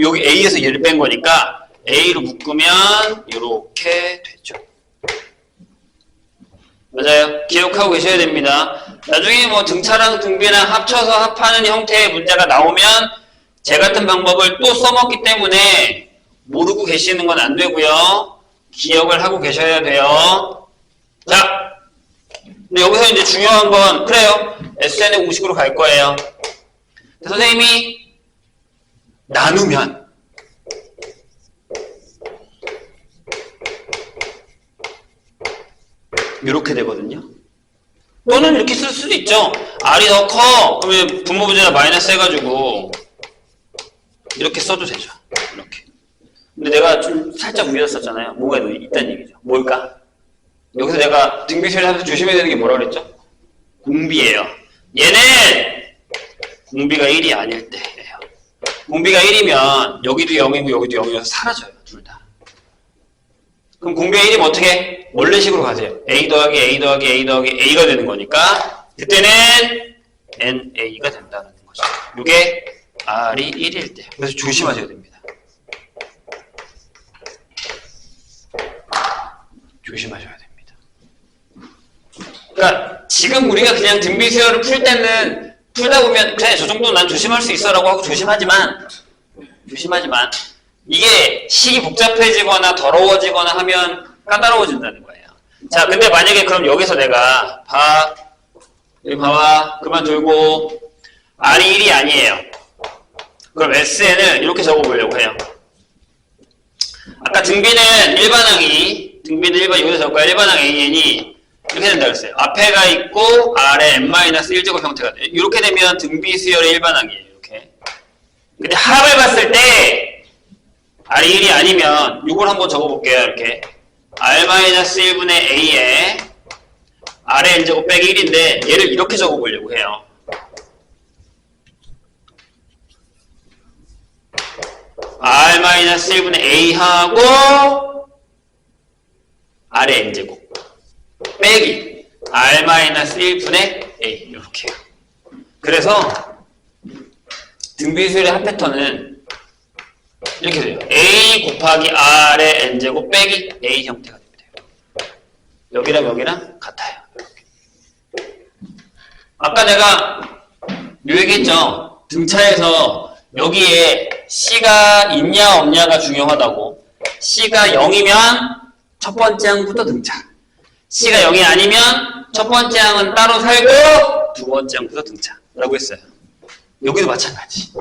여기 A에서 얘를 뺀 거니까 A로 묶으면 이렇게 되죠. 맞아요. 기억하고 계셔야 됩니다. 나중에 뭐 등차랑 등비랑 합쳐서 합하는 형태의 문제가 나오면 제 같은 방법을 또 써먹기 때문에 모르고 계시는 건 안 되고요. 기억을 하고 계셔야 돼요. 자, 근데 여기서 이제 중요한 건 그래요. SN의 공식으로 갈 거예요. 선생님이 나누면 이렇게 되거든요. 또는 이렇게 쓸 수도 있죠. R이 더 커. 그러면 분모분자가 마이너스 해가지고 이렇게 써도 되죠. 이렇게. 근데 내가 좀 살짝 위에다 썼잖아요. 뭐가 있다는 얘기죠. 뭘까? 여기서 내가 등비수열 하면서 조심해야 되는 게 뭐라 그랬죠? 공비예요. 얘는 공비가 1이 아닐 때예요. 공비가 1이면 여기도 0이고 여기도 0이어서 사라져요. 둘 다. 그럼 공비가 1이면 어떻게 해? 원래식으로 가세요. A 더하기 A 더하기 A 더하기 A가 되는 거니까 그때는 NA가 된다는 거죠. 이게 R이 1일 때. 그래서 조심하셔야 됩니다. 조심하셔야 됩니다. 그러니까 지금 우리가 그냥 등비수열을 풀 때는 풀다 보면 그래 저 정도는 난 조심할 수 있어 라고 하고 조심하지만 이게 식이 복잡해지거나 더러워지거나 하면 까다로워진다는 거예요. 자, 근데 만약에 그럼 여기서 내가 여기 봐봐 그만 들고 R이 1이 아니에요. 그럼 SN을 이렇게 적어보려고 해요. 아까 등비는 일반항이 여기서 적어요. 일반항 AN이 이렇게 된다 그랬어요. 앞에가 있고 R의 n-1제곱 형태가 돼요. 이렇게 되면 등비수열의 일반항이에요. 이렇게. 근데 합을 봤을 때 R이 1이 아니면 이걸 한번 적어볼게요. 이렇게 R-1분의 A에 R의 n제곱 빼기 1인데 얘를 이렇게 적어보려고 해요. R-1분의 A하고 R의 n제곱 빼기 R-1분의 A 이렇게. 그래서 등비수열의 합 패턴은 이렇게 돼요. A 곱하기 R의 n제곱 빼기 A 형태가 됩니다. 여기랑 여기랑 같아요. 이렇게. 아까 내가 요 얘기했죠. 등차에서 여기에 C가 있냐 없냐가 중요하다고. C가 0이면 첫 번째 항부터 등차. C가 0이 아니면 첫 번째 항은 따로 살고 두 번째 항부터 등차 라고 했어요. 여기도 마찬가지.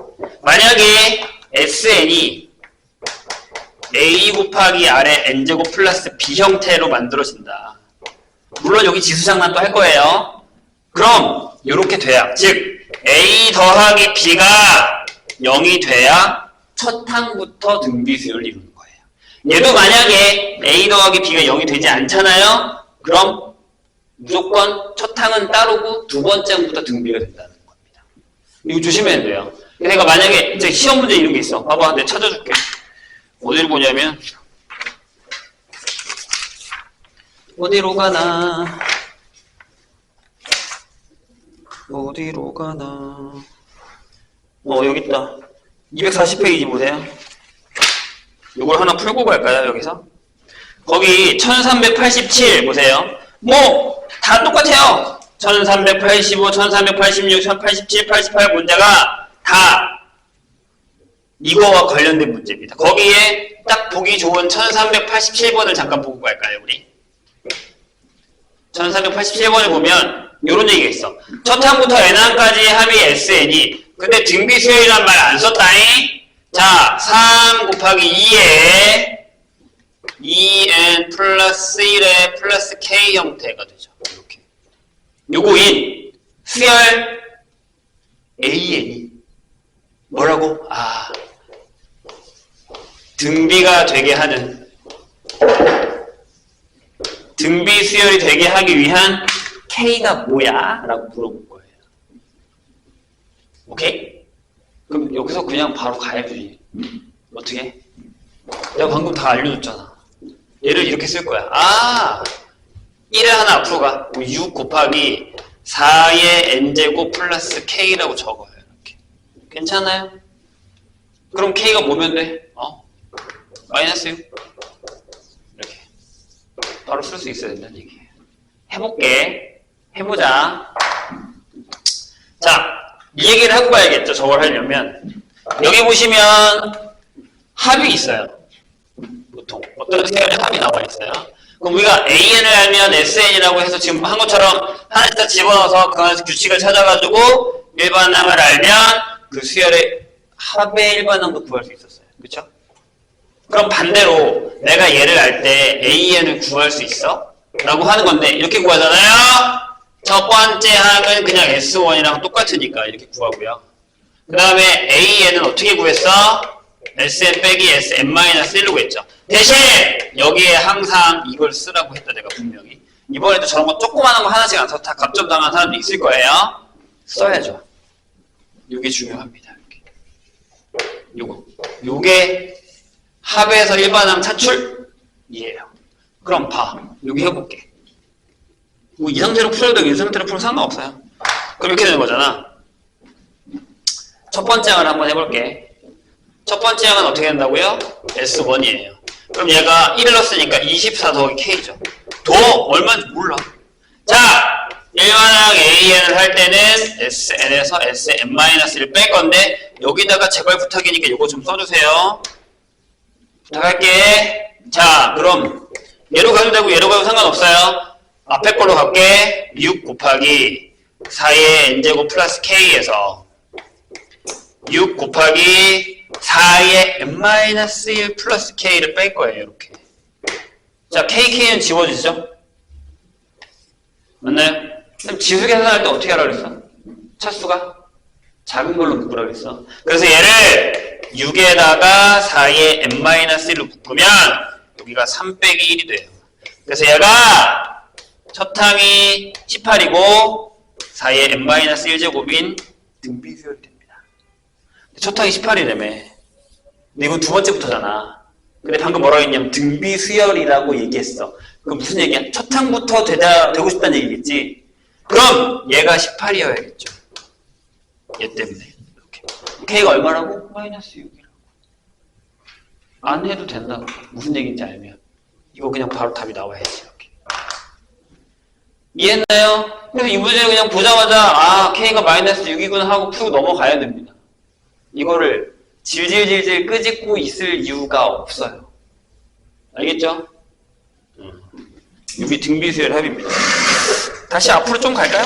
만약에 SN이 A 곱하기 R의 n제곱 플러스 B 형태로 만들어진다. 물론 여기 지수장난 또 할 거예요. 그럼 이렇게 돼야, 즉 A 더하기 B가 0이 돼야 첫 항부터 등비수열을 이루는 거예요. 얘도 만약에 A 더하기 B가 0이 되지 않잖아요. 그럼 무조건 첫 항은 따르고 두 번째 항부터 등비가 된다는 겁니다. 이거 조심해야 돼요. 내가 만약에 이제 시험 문제 이런 게 있어. 봐봐, 내가 찾아줄게. 어디를 보냐면 어디로 가나 어디로 가나 여기 있다. 240페이지 보세요. 이걸 하나 풀고 갈까요? 여기서 거기 1387 보세요. 뭐 다 똑같아요. 1385, 1386, 1087, 88 문제가 다 이거와 관련된 문제입니다. 거기에 딱 보기 좋은 1387번을 잠깐 보고 갈까요, 우리? 1387번을 보면 이런 얘기가 있어. 첫 항부터 n항까지 합이 sn이 근데 등비 수열이란 말 안 썼다잉? 자, 3 곱하기 2에 2n 플러스 1에 플러스 k 형태가 되죠. 이렇게. 요거인 수열 an이 뭐라고? 등비가 되게 하는 등비 수열이 되게 하기 위한 k가 뭐야? 라고 물어볼 거예요. 오케이? 그럼 여기서 그냥 바로 가야지. 어떻게? 내가 방금 다 알려줬잖아. 얘를 이렇게 쓸 거야. 1을 하나 앞으로 가. 6 곱하기 4의 n제곱 플러스 k라고 적어요. 이렇게. 괜찮아요? 그럼 k가 뭐면 돼? 마이너스 6. 이렇게. 바로 쓸 수 있어야 된다는 얘기예요. 해볼게. 해보자. 자, 이 얘기를 하고 가야겠죠. 저걸 하려면. 여기 보시면 합이 있어요. 보통 어떤 세열의 합이 나와 있어요. 그럼 우리가 AN을 알면 SN이라고 해서 지금 한 것처럼 하나씩 다 집어넣어서 그 안에서 규칙을 찾아가지고 일반항을 알면 그 수열의 합의 일반항도 구할 수 있었어요. 그렇죠? 그럼 반대로 내가 얘를 알 때 AN을 구할 수 있어? 라고 하는 건데 이렇게 구하잖아요. 첫 번째 항은 그냥 S1이랑 똑같으니까 이렇게 구하고요. 그 다음에 AN은 어떻게 구했어? SN 빼기 SN-1로 구했죠. 대신 여기에 항상 이걸 쓰라고 했다 내가 분명히. 이번에도 저런 거 조그마한 거 하나씩 안 써서 다 갑점당한 사람도 있을 거예요. 써야죠. 이게 중요합니다. 요게 합에서 일반항 차출이에요. 그럼 봐. 여기 해볼게. 뭐 이 상태로 풀어도 되고 이 상태로 풀어도 상관없어요. 그럼 이렇게 되는 거잖아. 첫 번째 항을 한번 해볼게. 첫 번째 항은 어떻게 된다고요? S1이에요. 그럼 얘가 1을 넣었으니까 24 더하기 K죠. 더 얼마인지 몰라. 자, 일반항 AN을 할 때는 SN에서 SN-1를 뺄 건데 여기다가 제발 부탁이니까 이거 좀 써주세요. 부탁할게. 자, 그럼 얘로 가도 되고 얘로 가도 상관없어요. 앞에 걸로 갈게. 6 곱하기 4의 n제곱 플러스 k에서 6 곱하기 4의 n-1 플러스 k를 뺄 거예요. 이렇게. 자, k는 지워지죠? 맞나요? 그럼 지수 계산할 때 어떻게 하라 그랬어? 차수가 작은 걸로 묶으라 그랬어. 그래서 얘를 6에다가 4의 n-1로 묶으면 여기가 3 빼기 1이 돼요. 그래서 얘가 첫 항이 18이고 4의 n-1제곱인 등비수열이 됩니다. 첫 항이 18이라며. 근데 이건 두 번째부터잖아. 근데 방금 뭐라고 했냐면 등비수열이라고 얘기했어. 그럼 무슨 얘기야? 첫 항부터 되고 싶다는 얘기겠지. 그럼 얘가 18이어야겠죠. 얘 때문에. 이렇게. k가 얼마라고? 마이너스 6이라고. 안 해도 된다고. 무슨 얘기인지 알면. 이거 그냥 바로 답이 나와야지. 이렇게. 이해했나요? 그래서 이 문제 그냥 보자마자 k가 마이너스 6이구나 하고 풀고 넘어가야 됩니다. 이거를 질질질질 끄집고 있을 이유가 없어요. 알겠죠? 여기 등비수열 합입니다. 다시 앞으로 좀 갈까요?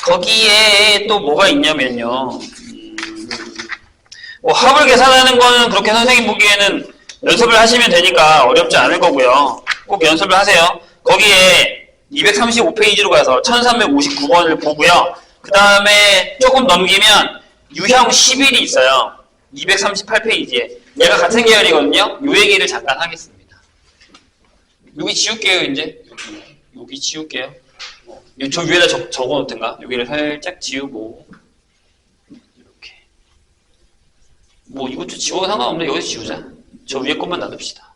거기에 또 뭐가 있냐면요. 뭐 합을 계산하는 거는 그렇게 선생님 보기에는 연습을 하시면 되니까 어렵지 않을 거고요. 꼭 연습을 하세요. 거기에 235페이지로 가서 1359번을 보고요. 그 다음에 조금 넘기면 유형 11이 있어요. 238페이지에. 얘가 같은 계열이거든요. 요 얘기를 잠깐 하겠습니다. 여기 지울게요, 이제. 여기 지울게요. 저 위에다 적어 놓든가. 여기를 살짝 지우고. 이렇게. 뭐, 이것도 지워도 상관없는데, 여기서 지우자. 저 위에 것만 놔둡시다.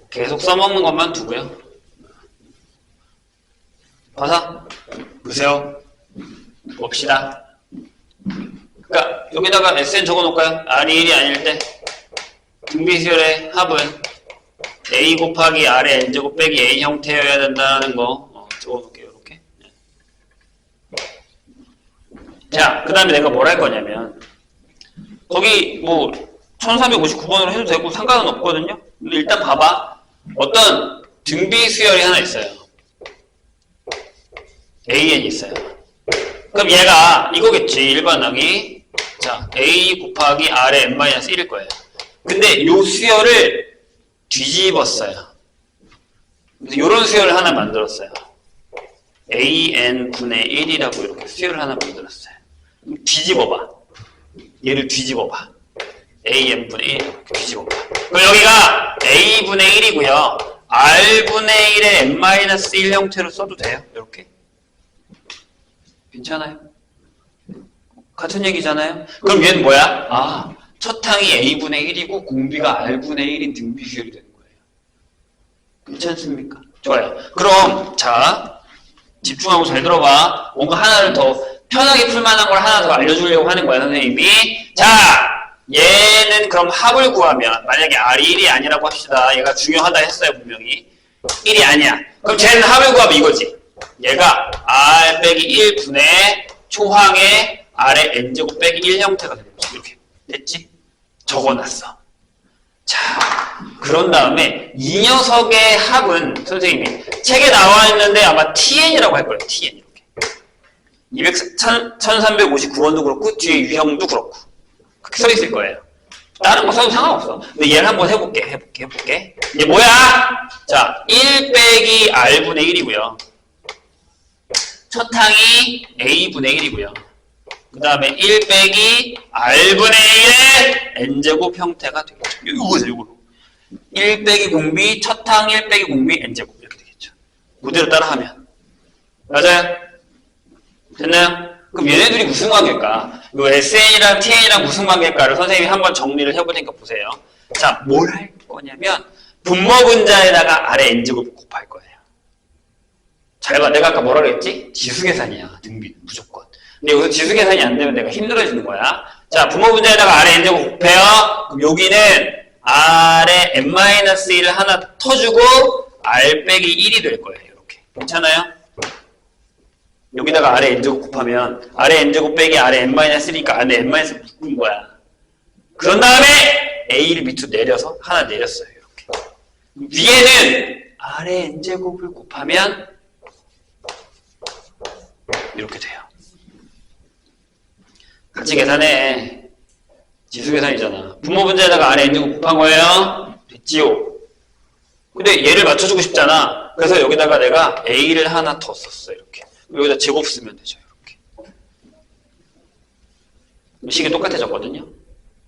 계속 써먹는 것만 두고요. 봐서 보세요. 봅시다. 그러니까 여기다가 SN 적어놓을까요? R이 1이 아닐 때 등비수열의 합은 A 곱하기 R의 N제곱 빼기 A 형태여야 된다는 거 적어놓을게요. 이렇게. 자, 그 다음에 내가 뭘 할 거냐면 거기 뭐 1359번으로 해도 되고 상관은 없거든요. 근데 일단 봐봐. 어떤 등비수열이 하나 있어요. AN이 있어요. 그럼 얘가 이거겠지. 일반항이. 자, A 곱하기 R의 N-1일 거예요. 근데 요 수열을 뒤집었어요. 요런 수열을 하나 만들었어요. AN분의 1이라고 이렇게 수열을 하나 만들었어요. 뒤집어봐. 얘를 뒤집어봐. AN분의 1 이렇게 뒤집어봐. 그럼 여기가 A분의 1이고요. R분의 1의 N-1 형태로 써도 돼요. 이렇게. 괜찮아요? 같은 얘기잖아요? 그럼 얘는 뭐야? 아, 첫 항이 A분의 1이고 공비가 R분의 1인 등비수열이 되는 거예요. 괜찮습니까? 좋아요. 그럼 자, 집중하고 잘 들어봐. 뭔가 하나를 더 편하게 풀만한 걸 하나 더 알려주려고 하는 거야, 선생님이. 자, 얘는 그럼 합을 구하면 만약에 R이 1이 아니라고 합시다. 얘가 중요하다 했어요, 분명히. 1이 아니야. 그럼 쟤는 합을 구하면 이거지. 얘가 R 빼기 1분의 초항의 R의 N제곱 빼기 1 형태가 되는 거지. 이렇게 됐지? 적어놨어. 자, 그런 다음에 이 녀석의 합은 선생님이 책에 나와 있는데 아마 TN이라고 할 거예요. TN 이렇게. 1359번도 그렇고 뒤에 유형도 그렇고 그렇게 써 있을 거예요. 다른 거 써도 상관없어. 근데 얘를 한번 해볼게. 얘 뭐야? 자, 1 빼기 R분의 1이고요. 첫 항이 A분의 1이고요. 그 다음에 1 빼기 R분의 1의 N제곱 형태가 되겠죠. 이거죠, 이거로. 1 빼기 공비, 첫 항 1 빼기 공비, N제곱. 이렇게 되겠죠. 그대로 따라하면. 맞아요? 됐나요? 그럼 얘네들이 무슨 관계일까? 이 SN이랑 TN이랑 무슨 관계일까를 선생님이 한번 정리를 해볼 테니까 보세요. 자, 뭘 할 거냐면, 분모분자에다가 R의 N제곱 곱할 거예요. 잘 봐. 내가 아까 뭐라 그랬지? 지수계산이야. 등비 무조건. 근데 여기서 지수계산이 안 되면 내가 힘들어지는 거야. 자, 분모분자에다가 R의 N제곱 곱해요. 그럼 여기는 R의 N-1을 하나 터주고 R 빼기 1이 될 거예요. 이렇게. 괜찮아요? 여기다가 R의 N제곱 곱하면 R의 N제곱 빼기 R의 N-1이니까 안에 N-1을 묶은 거야. 그런 다음에 A를 밑으로 내려서 하나 내렸어요. 이렇게. 위에는 R의 N제곱을 곱하면 이렇게 돼요. 같이 계산해. 지수계산이잖아. 분모분자에다가 R의 N제곱 곱한 거예요. 됐지요? 근데 얘를 맞춰주고 싶잖아. 그래서 여기다가 내가 A를 하나 더 썼어. 이렇게. 여기다 제곱 쓰면 되죠. 이렇게. 식이 똑같아졌거든요.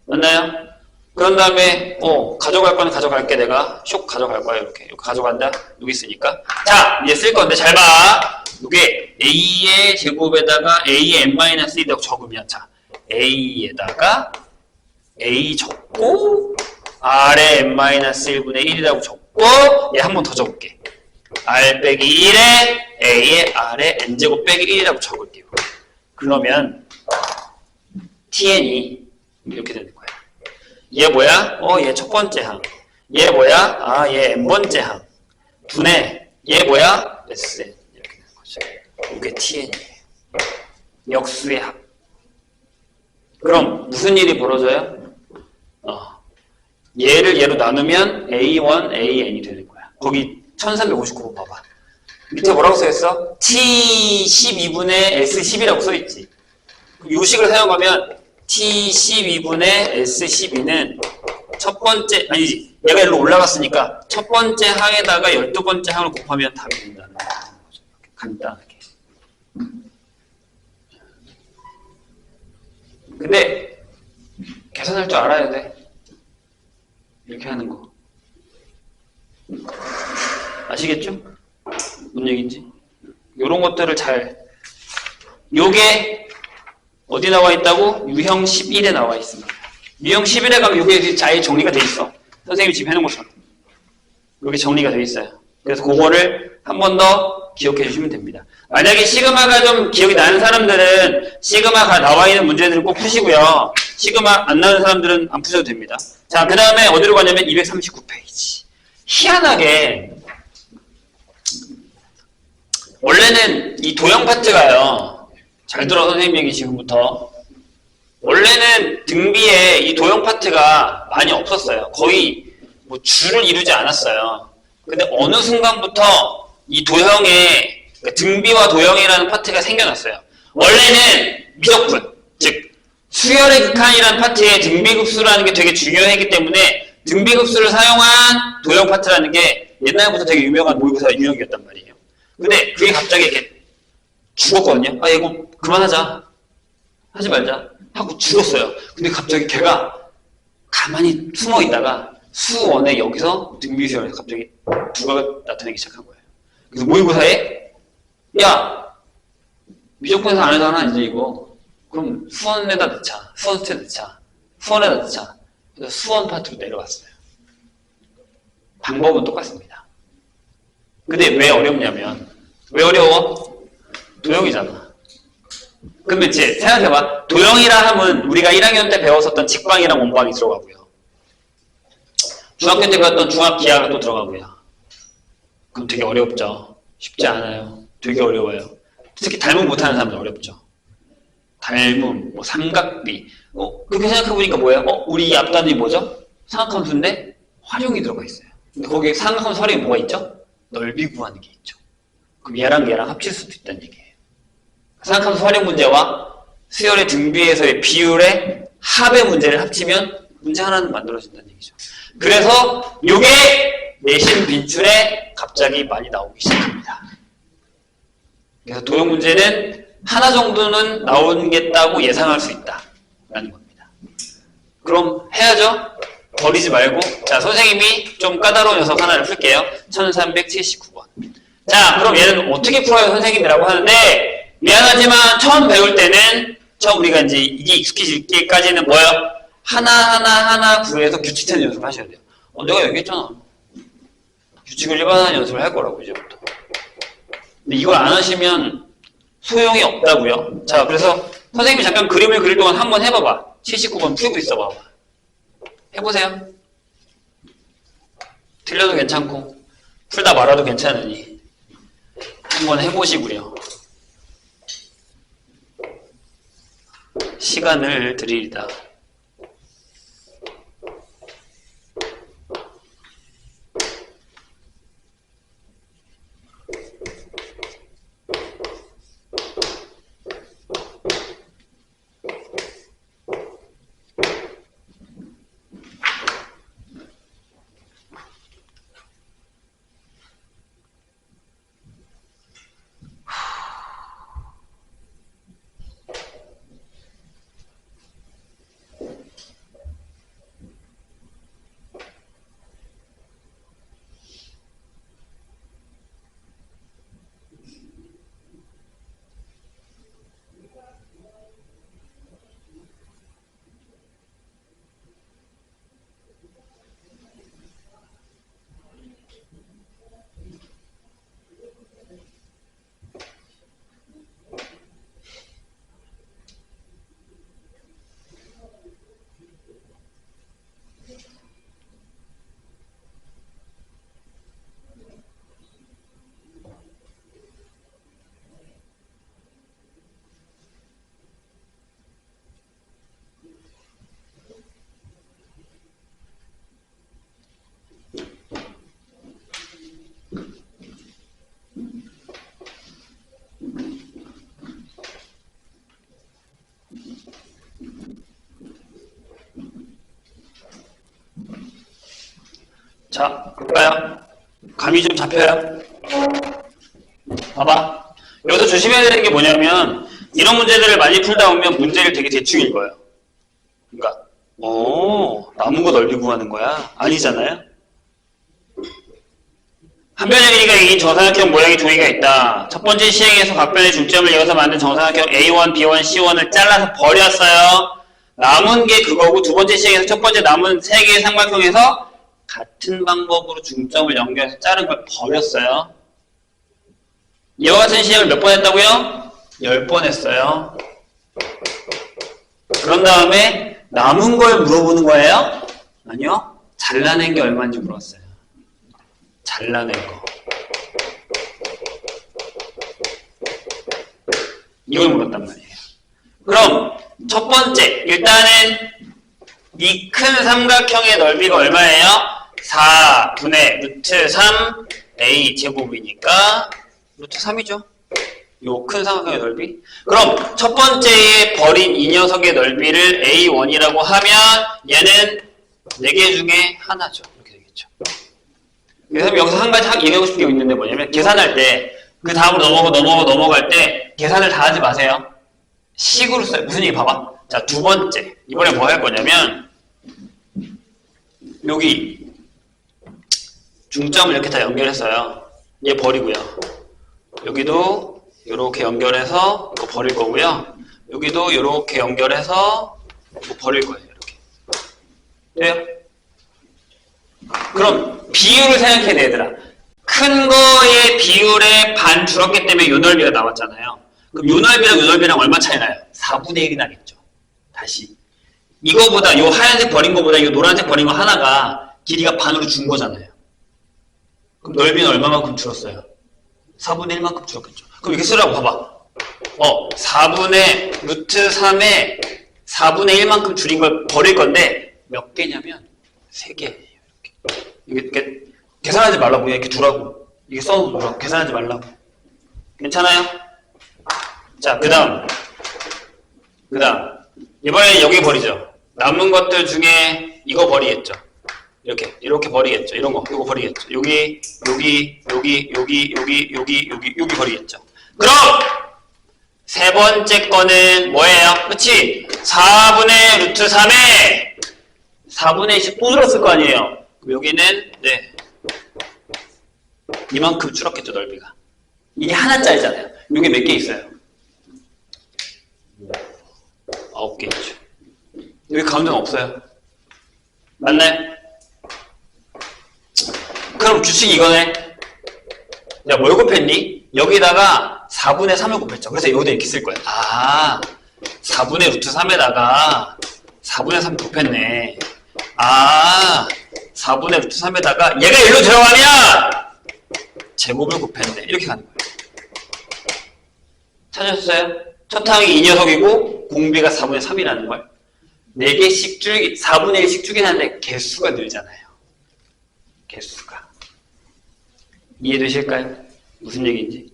맞나요? 그런 다음에 가져갈 거는 가져갈게. 내가 쇽 가져갈 거야. 이렇게 가져간다. 여기 있으니까. 자, 이제 쓸 건데 잘 봐. 이게 A의 제곱에다가 A의 N-1이라고 적으면 자, A에다가 A 적고 R의 N-1분의 1이라고 적고 얘 한 번 더 적을게. R 빼기 1에 A의 R의 N제곱 빼기 1이라고 적을게요. 그러면 TN이 이렇게 되는 거야. 얘 뭐야? 얘 첫 번째 항. 얘 뭐야? 아, 얘 N번째 항. 분의 얘 뭐야? SN. 이렇게 되는 거죠. 이게 TN이에요. 역수의 합. 그럼 무슨 일이 벌어져요? 얘를 얘로 나누면 A1, AN이 되는 거야. 거기 1359번 봐봐. 밑에 뭐라고 써있어? T12분의 S10이라고 써있지. 요 식을 사용하면 T12분의 S12는 첫 번째, 아니지. 얘가 일로 올라갔으니까 첫 번째 항에다가 12번째 항을 곱하면 답이 된다는 거죠. 간단하게. 근데 계산할 줄 알아야 돼. 이렇게 하는 거. 아시겠죠? 뭔 얘기인지? 요런 것들을 요게 어디 나와 있다고? 유형 11에 나와 있습니다. 유형 11에 가면 요게 잘 정리가 돼 있어. 선생님이 지금 해놓은 것처럼. 요게 정리가 돼 있어요. 그래서 그거를 한 번 더 기억해 주시면 됩니다. 만약에 시그마가 좀 기억이 나는 사람들은 시그마가 나와 있는 문제들을 꼭 푸시고요. 시그마 안 나는 사람들은 안 푸셔도 됩니다. 자, 그 다음에 어디로 가냐면 239페이지. 희한하게 원래는 이 도형 파트가요. 잘 들어 선생님 얘기 지금부터. 원래는 등비에 이 도형 파트가 많이 없었어요. 거의 뭐 줄을 이루지 않았어요. 근데 어느 순간부터 이 도형에 그러니까 등비와 도형이라는 파트가 생겨났어요. 원래는 미적분, 즉 수열의 극한이라는 파트에 등비급수라는 게 되게 중요했기 때문에 등비급수를 사용한 도형 파트라는 게 옛날부터 되게 유명한 모의고사 유형이었단 말이에요. 근데 그게 갑자기 이렇게 죽었거든요. 아 이거 그만하자, 하지 말자 하고 죽었어요. 근데 갑자기 걔가 가만히 숨어 있다가 수원에 여기서 등비수열에서 갑자기 부가가 나타나기 시작한 거예요. 그래서 모의고사에 야 미적분에서 안 하잖아 이제 이거. 그럼 수원에다 넣자. 수원스테 넣자. 수원에다 넣자. 그래서 수원 파트로 내려왔어요. 방법은 똑같습니다. 근데 왜 어렵냐면 왜 어려워? 도형이잖아. 그러면 이제 생각해봐. 도형이라 하면 우리가 1학년 때 배웠었던 직방이랑 원방이 들어가고요. 중학교 때 배웠던 중학기하가 또 들어가고요. 그럼 되게 어렵죠. 쉽지 않아요. 되게 어려워요. 특히 닮음 못하는 사람은 어렵죠. 닮음, 뭐 삼각비. 그렇게 생각해보니까 뭐예요? 우리 이 앞단이 뭐죠? 삼각함수인데 활용이 들어가 있어요. 근데 거기에 삼각함수 활용이 뭐가 있죠? 넓이 구하는 게 있죠. 그럼 얘랑 합칠 수도 있다는 얘기예요. 삼각함수 활용 문제와 수열의 등비에서의 비율의 합의 문제를 합치면 문제 하나는 만들어진다는 얘기죠. 그래서 요게 내신 빈출에 갑자기 많이 나오기 시작합니다. 그래서 도형 문제는 하나 정도는 나오겠다고 예상할 수 있다라는 겁니다. 그럼 해야죠. 버리지 말고. 자, 선생님이 좀 까다로운 녀석 하나를 풀게요. 1379번. 자, 그럼 얘는 어떻게 풀어요 선생님이라고 하는데, 미안하지만 처음 배울 때는 처음 우리가 이제 이게 익숙해질 때까지는 뭐예요? 하나 구해서 규칙된 연습을 하셔야 돼요. 내가 얘기했잖아. 규칙을 일반화하는 연습을 할 거라고 이제부터. 근데 이걸 안 하시면 소용이 없다고요. 자, 그래서 선생님이 잠깐 그림을 그릴 동안 한번 해봐봐. 79번 풀고 있어봐. 해보세요. 틀려도 괜찮고 풀다 말아도 괜찮으니 한번 해보시고요. 시간을 드리리다. 자, 볼까요? 감이 좀 잡혀요? 봐봐. 여기서 조심해야 되는 게 뭐냐면 이런 문제들을 많이 풀다 보면 문제를 되게 대충 읽어요. 그러니까 오, 남은 거 넓이 구하는 거야? 아니잖아요? 한 변의 길이가 이긴 정사각형 모양의 종이가 있다. 첫 번째 시행에서 각 변의 중점을 이어서 만든 정사각형 A1, B1, C1을 잘라서 버렸어요. 남은 게 그거고 두 번째 시행에서 첫 번째 남은 세 개의 삼각형에서 같은 방법으로 중점을 연결해서 자른 걸 버렸어요. 이와 같은 시행을 몇 번 했다고요? 10번 했어요. 그런 다음에 남은 걸 물어보는 거예요? 아니요. 잘라낸 게 얼마인지 물었어요. 잘라낸 거. 이걸 물었단 말이에요. 그럼 첫 번째, 일단은 이 큰 삼각형의 넓이가 얼마예요? 4분의 루트 3 a 제곱이니까 루트 3이죠. 요 큰 삼각형의 넓이. 그럼 첫 번째에 버린 이 녀석의 넓이를 A1이라고 하면 얘는 4개 중에 하나죠. 이렇게 되겠죠. 그래서 여기서 한 가지 얘기하고 싶은 게 있는데 뭐냐면 계산할 때 그 다음으로 넘어갈 때 계산을 다 하지 마세요. 식으로 써요. 무슨 얘기 봐봐. 자, 두 번째. 이번에 뭐 할 거냐면 여기 중점을 이렇게 다 연결했어요. 얘 버리고요. 여기도 이렇게 연결해서 이거 버릴 거고요. 여기도 이렇게 연결해서 이거 버릴 거예요. 이렇게. 돼요? 그럼 비율을 생각해야 돼, 얘들아. 큰 거의 비율의 반 줄었기 때문에 요 넓이가 나왔잖아요. 그럼 요 넓이랑 요 넓이랑 얼마 차이 나요? 4분의 1이 나겠죠. 다시. 이거보다 요 하얀색 버린 거보다 요 노란색 버린 거 하나가 길이가 반으로 준 거잖아요. 그럼 넓이는 얼마만큼 줄었어요? 4분의 1만큼 줄었겠죠. 그럼 이렇게 쓰라고 봐봐. 4분의 루트 3에 4분의 1만큼 줄인 걸 버릴 건데 몇 개냐면 3개예요. 이렇게 계산하지 말라고 이렇게 두라고. 이게 써놓으라고. 계산하지 말라고. 괜찮아요? 자, 그 다음 이번에 여기 버리죠. 남은 것들 중에 이거 버리겠죠. 이렇게 버리겠죠. 이거 버리겠죠. 여기 버리겠죠. 그럼 세 번째 거는 뭐예요? 그치? 4분의 루트 3에 4분의 1씩 또 줄었을 거 아니에요. 그럼 여기는 네 이만큼 줄었겠죠, 넓이가. 이게 하나짜리잖아요. 여기 몇 개 있어요? 9개 있죠. 여기 가운데는 없어요. 맞나요? 그럼 규칙이 이거네. 야, 뭘 곱했니? 여기다가 4분의 3을 곱했죠. 그래서 여기다 이렇게 쓸 거야. 4분의 루트 3에다가 4분의 3 곱했네. 4분의 루트 3에다가 얘가 일로 들어가면 제곱을 곱했네. 이렇게 가는 거예요. 찾으셨어요? 첫 항이 이 녀석이고 공비가 4분의 3이라는 걸. 4개씩 4분의 1씩 주긴 하는데 개수가 늘잖아요. 개수가. 이해되실까요? 무슨 얘기인지.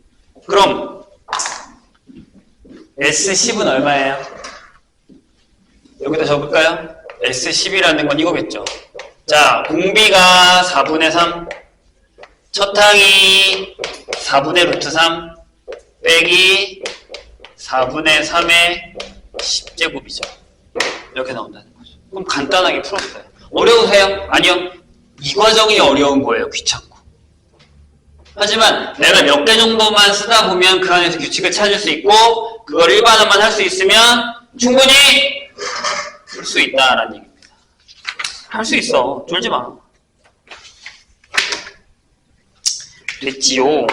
그럼 S10은 얼마예요? 여기다 적을까요? S10이라는 건 이거겠죠. 자, 공비가 4분의 3, 첫 항이 4분의 루트 3 빼기 4분의 3의 10제곱이죠. 이렇게 나온다는 거죠. 그럼 간단하게 풀었어요. 어려우세요? 아니요. 이 과정이 어려운 거예요. 귀찮고. 하지만 내가 몇 개 정도만 쓰다 보면 그 안에서 규칙을 찾을 수 있고 그걸 일반화만 할 수 있으면 충분히 풀 수 있다라는 얘기입니다. 할 수 있어. 쫄지 마. 됐지요.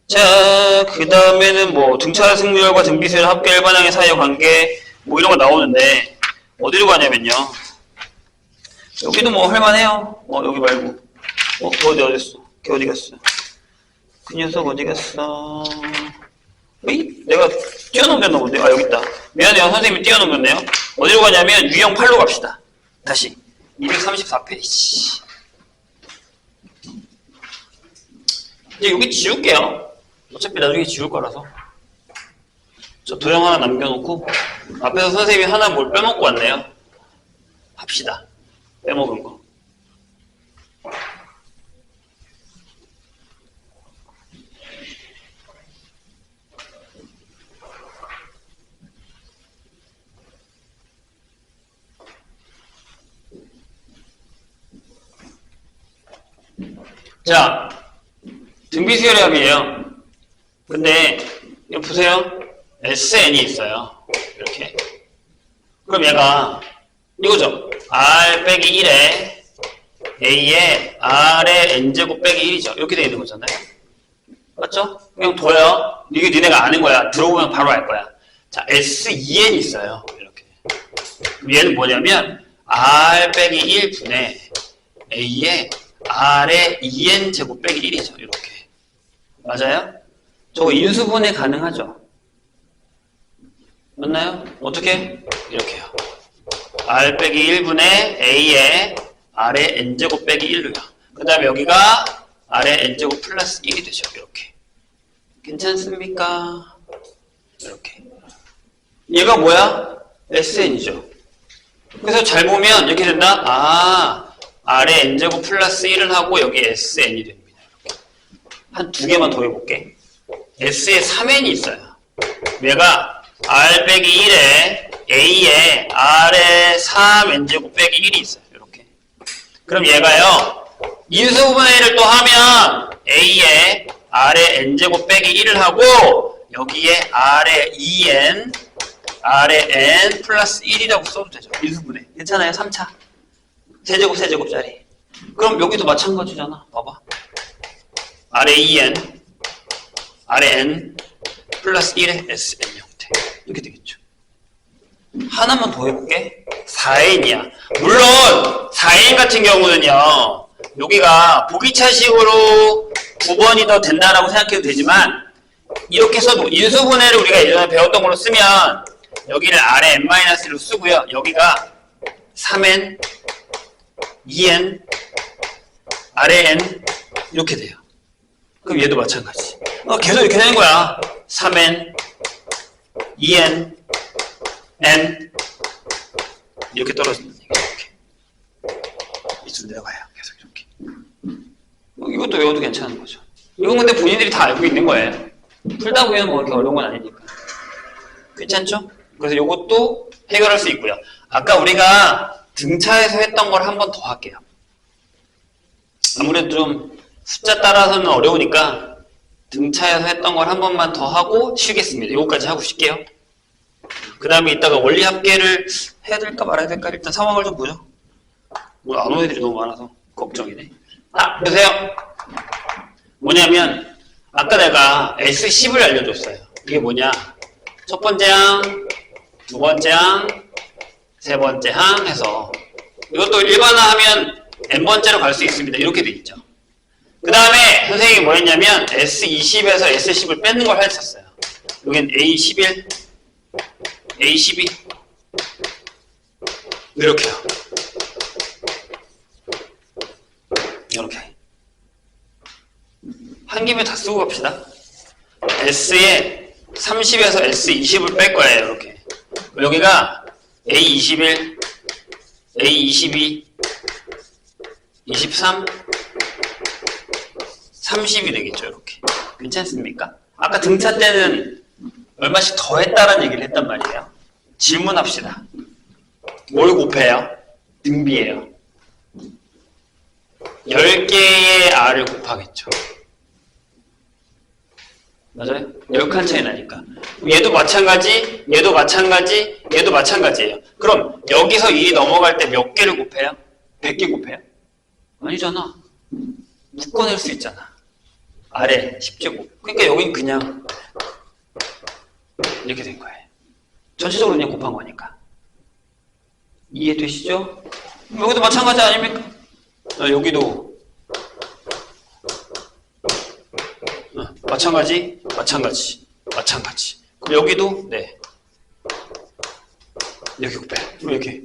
자, 그 다음에는 뭐 등차 승률과 등비수열 합계 일반항의 사이의 관계 뭐 이런 거 나오는데 어디로 가냐면요. 여기도 뭐 할만해요. 여기 말고. 어딨어? 걔 어디 갔어? 그 녀석 어디 갔어? 에이? 내가 뛰어넘겼나 본데? 여기 있다. 미안해요. 선생님이 뛰어넘겼네요. 어디로 가냐면 유형 8로 갑시다. 다시. 234페이지. 이제 여기 지울게요. 어차피 나중에 지울 거라서. 저 도형 하나 남겨놓고 앞에서 선생님이 하나 뭘 빼먹고 왔네요. 합시다. 빼먹은 거. 자, 등비수열의 합이에요. 근데 이거 보세요. SN이 있어요. 이렇게. 그럼 얘가 이거죠. R 빼기 1에 A에 R의 N제곱 빼기 1이죠. 이렇게 되어 있는 거잖아요. 맞죠? 그냥 둬요. 이게 니네가 아는 거야. 들어보면 바로 알 거야. 자, S2N이 있어요. 이렇게. 그럼 얘는 뭐냐면 R 빼기 1분의 A에 R의 2N 제곱 빼기 1이죠. 이렇게. 맞아요? 저거 인수분해 가능하죠? 맞나요? 어떻게? 이렇게요. R 빼기 1분의 A에 R의 N제곱 빼기 1로요. 그 다음에 여기가 R의 N제곱 플러스 1이 되죠. 이렇게. 괜찮습니까? 이렇게. 얘가 뭐야? SN이죠. 그래서 잘 보면 이렇게 된다? 아, R의 N제곱 플러스 1을 하고 여기 SN이 됩니다. 이렇게. 한 두 개만 더 해볼게. S에 3N이 있어요. 얘가 R 빼기 1에 A에 R에 3N제곱 빼기 1이 있어요. 이렇게. 그럼 얘가요, 인수분해를 또 하면 A에 R에 N제곱 빼기 1을 하고 여기에 R에 2N, R에 N 플러스 1이라고 써도 되죠. 인수분해. 괜찮아요? 3차. 세제곱, 세제곱짜리. 그럼 여기도 마찬가지잖아. 봐봐. R에 2N, R에 N 플러스 1의 SN 형태. 이렇게 되겠죠. 하나만 더 해볼게. 4N이야. 물론 4N 같은 경우는요, 여기가 보기차식으로 9번이 더 된다라고 생각해도 되지만 이렇게 써도 인수분해를 우리가 예전에 배웠던 걸로 쓰면 여기를 R에 N-로 쓰고요. 여기가 3N, 2N, R에 N 이렇게 돼요. 그럼 얘도 마찬가지. 계속 이렇게 되는 거야. 3N, 2N, N 이렇게 떨어진다는 얘기야. 이렇게. 밑으로 내려가요. 계속 이렇게. 이것도 외워도 괜찮은 거죠. 이건 근데 본인들이 다 알고 있는 거예요. 풀다 보면 뭐 이렇게 어려운 건 아니니까. 괜찮죠? 그래서 이것도 해결할 수 있고요. 아까 우리가 등차에서 했던 걸 한 번 더 할게요. 아무래도 좀 숫자 따라서는 어려우니까 등차에서 했던 걸 한 번만 더 하고 쉬겠습니다. 이거까지 하고 쉴게요. 그 다음에 이따가 원리 합계를 해야 될까 말아야 될까 일단 상황을 좀 보죠. 뭐 안 오는 애들이 너무 많아서 걱정이네. 보세요. 뭐냐면 아까 내가 S10을 알려줬어요. 이게 뭐냐? 첫 번째 항, 두 번째 항, 세 번째 항 해서 이것도 일반화하면 n번째로 갈 수 있습니다. 이렇게 돼 있죠. 그 다음에 선생님이 뭐 했냐면 S20에서 S10을 뺏는 걸 했었어요. 여긴 A11, A12 이렇게요. 이렇게 한 김에 다 쓰고 갑시다. S에 30에서 S20을 뺄 거예요. 이렇게 여기가 A21, A22, 23, 30이 되겠죠. 이렇게 괜찮습니까? 아까 등차 때는 얼마씩 더 했다라는 얘기를 했단 말이에요. 질문합시다. 뭘 곱해요? 등비예요. 10개의 R을 곱하겠죠. 맞아요? 10칸 차이 나니까. 얘도 마찬가지, 얘도 마찬가지, 얘도 마찬가지예요. 그럼 여기서 1이 넘어갈 때 몇 개를 곱해요? 100개 곱해요? 아니잖아. 묶어낼 수 있잖아. 아래 10제곱. 그러니까 여긴 그냥 이렇게 된 거예요. 전체적으로 그냥 곱한 거니까. 이해되시죠? 여기도 마찬가지 아닙니까? 여기도 마찬가지, 마찬가지, 마찬가지. 그럼 여기도 네 이렇게 곱해요. 이렇게.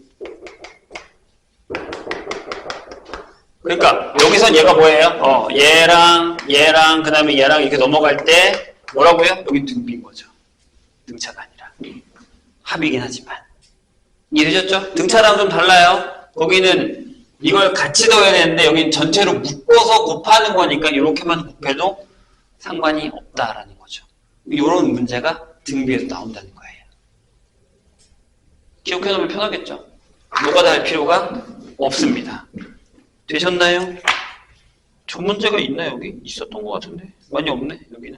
그러니까 여기선 얘가 뭐예요? 얘랑 그 다음에 얘랑 이렇게 넘어갈 때 뭐라고요? 여기 등비인 거죠. 등차가 아니라 합이긴 하지만 이해되셨죠? 등차랑 좀 달라요. 거기는 이걸 같이 넣어야 되는데 여기는 전체로 묶어서 곱하는 거니까 이렇게만 곱해도 상관이 없다라는 거죠. 이런 문제가 등비에서 나온다는 거예요. 기억해 놓으면 편하겠죠? 노가다 할 필요가 없습니다. 되셨나요? 저 문제가 있나 여기? 있었던 것 같은데 많이 없네 여기는.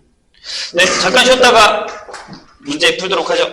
네, 잠깐 쉬었다가 문제 풀도록 하죠.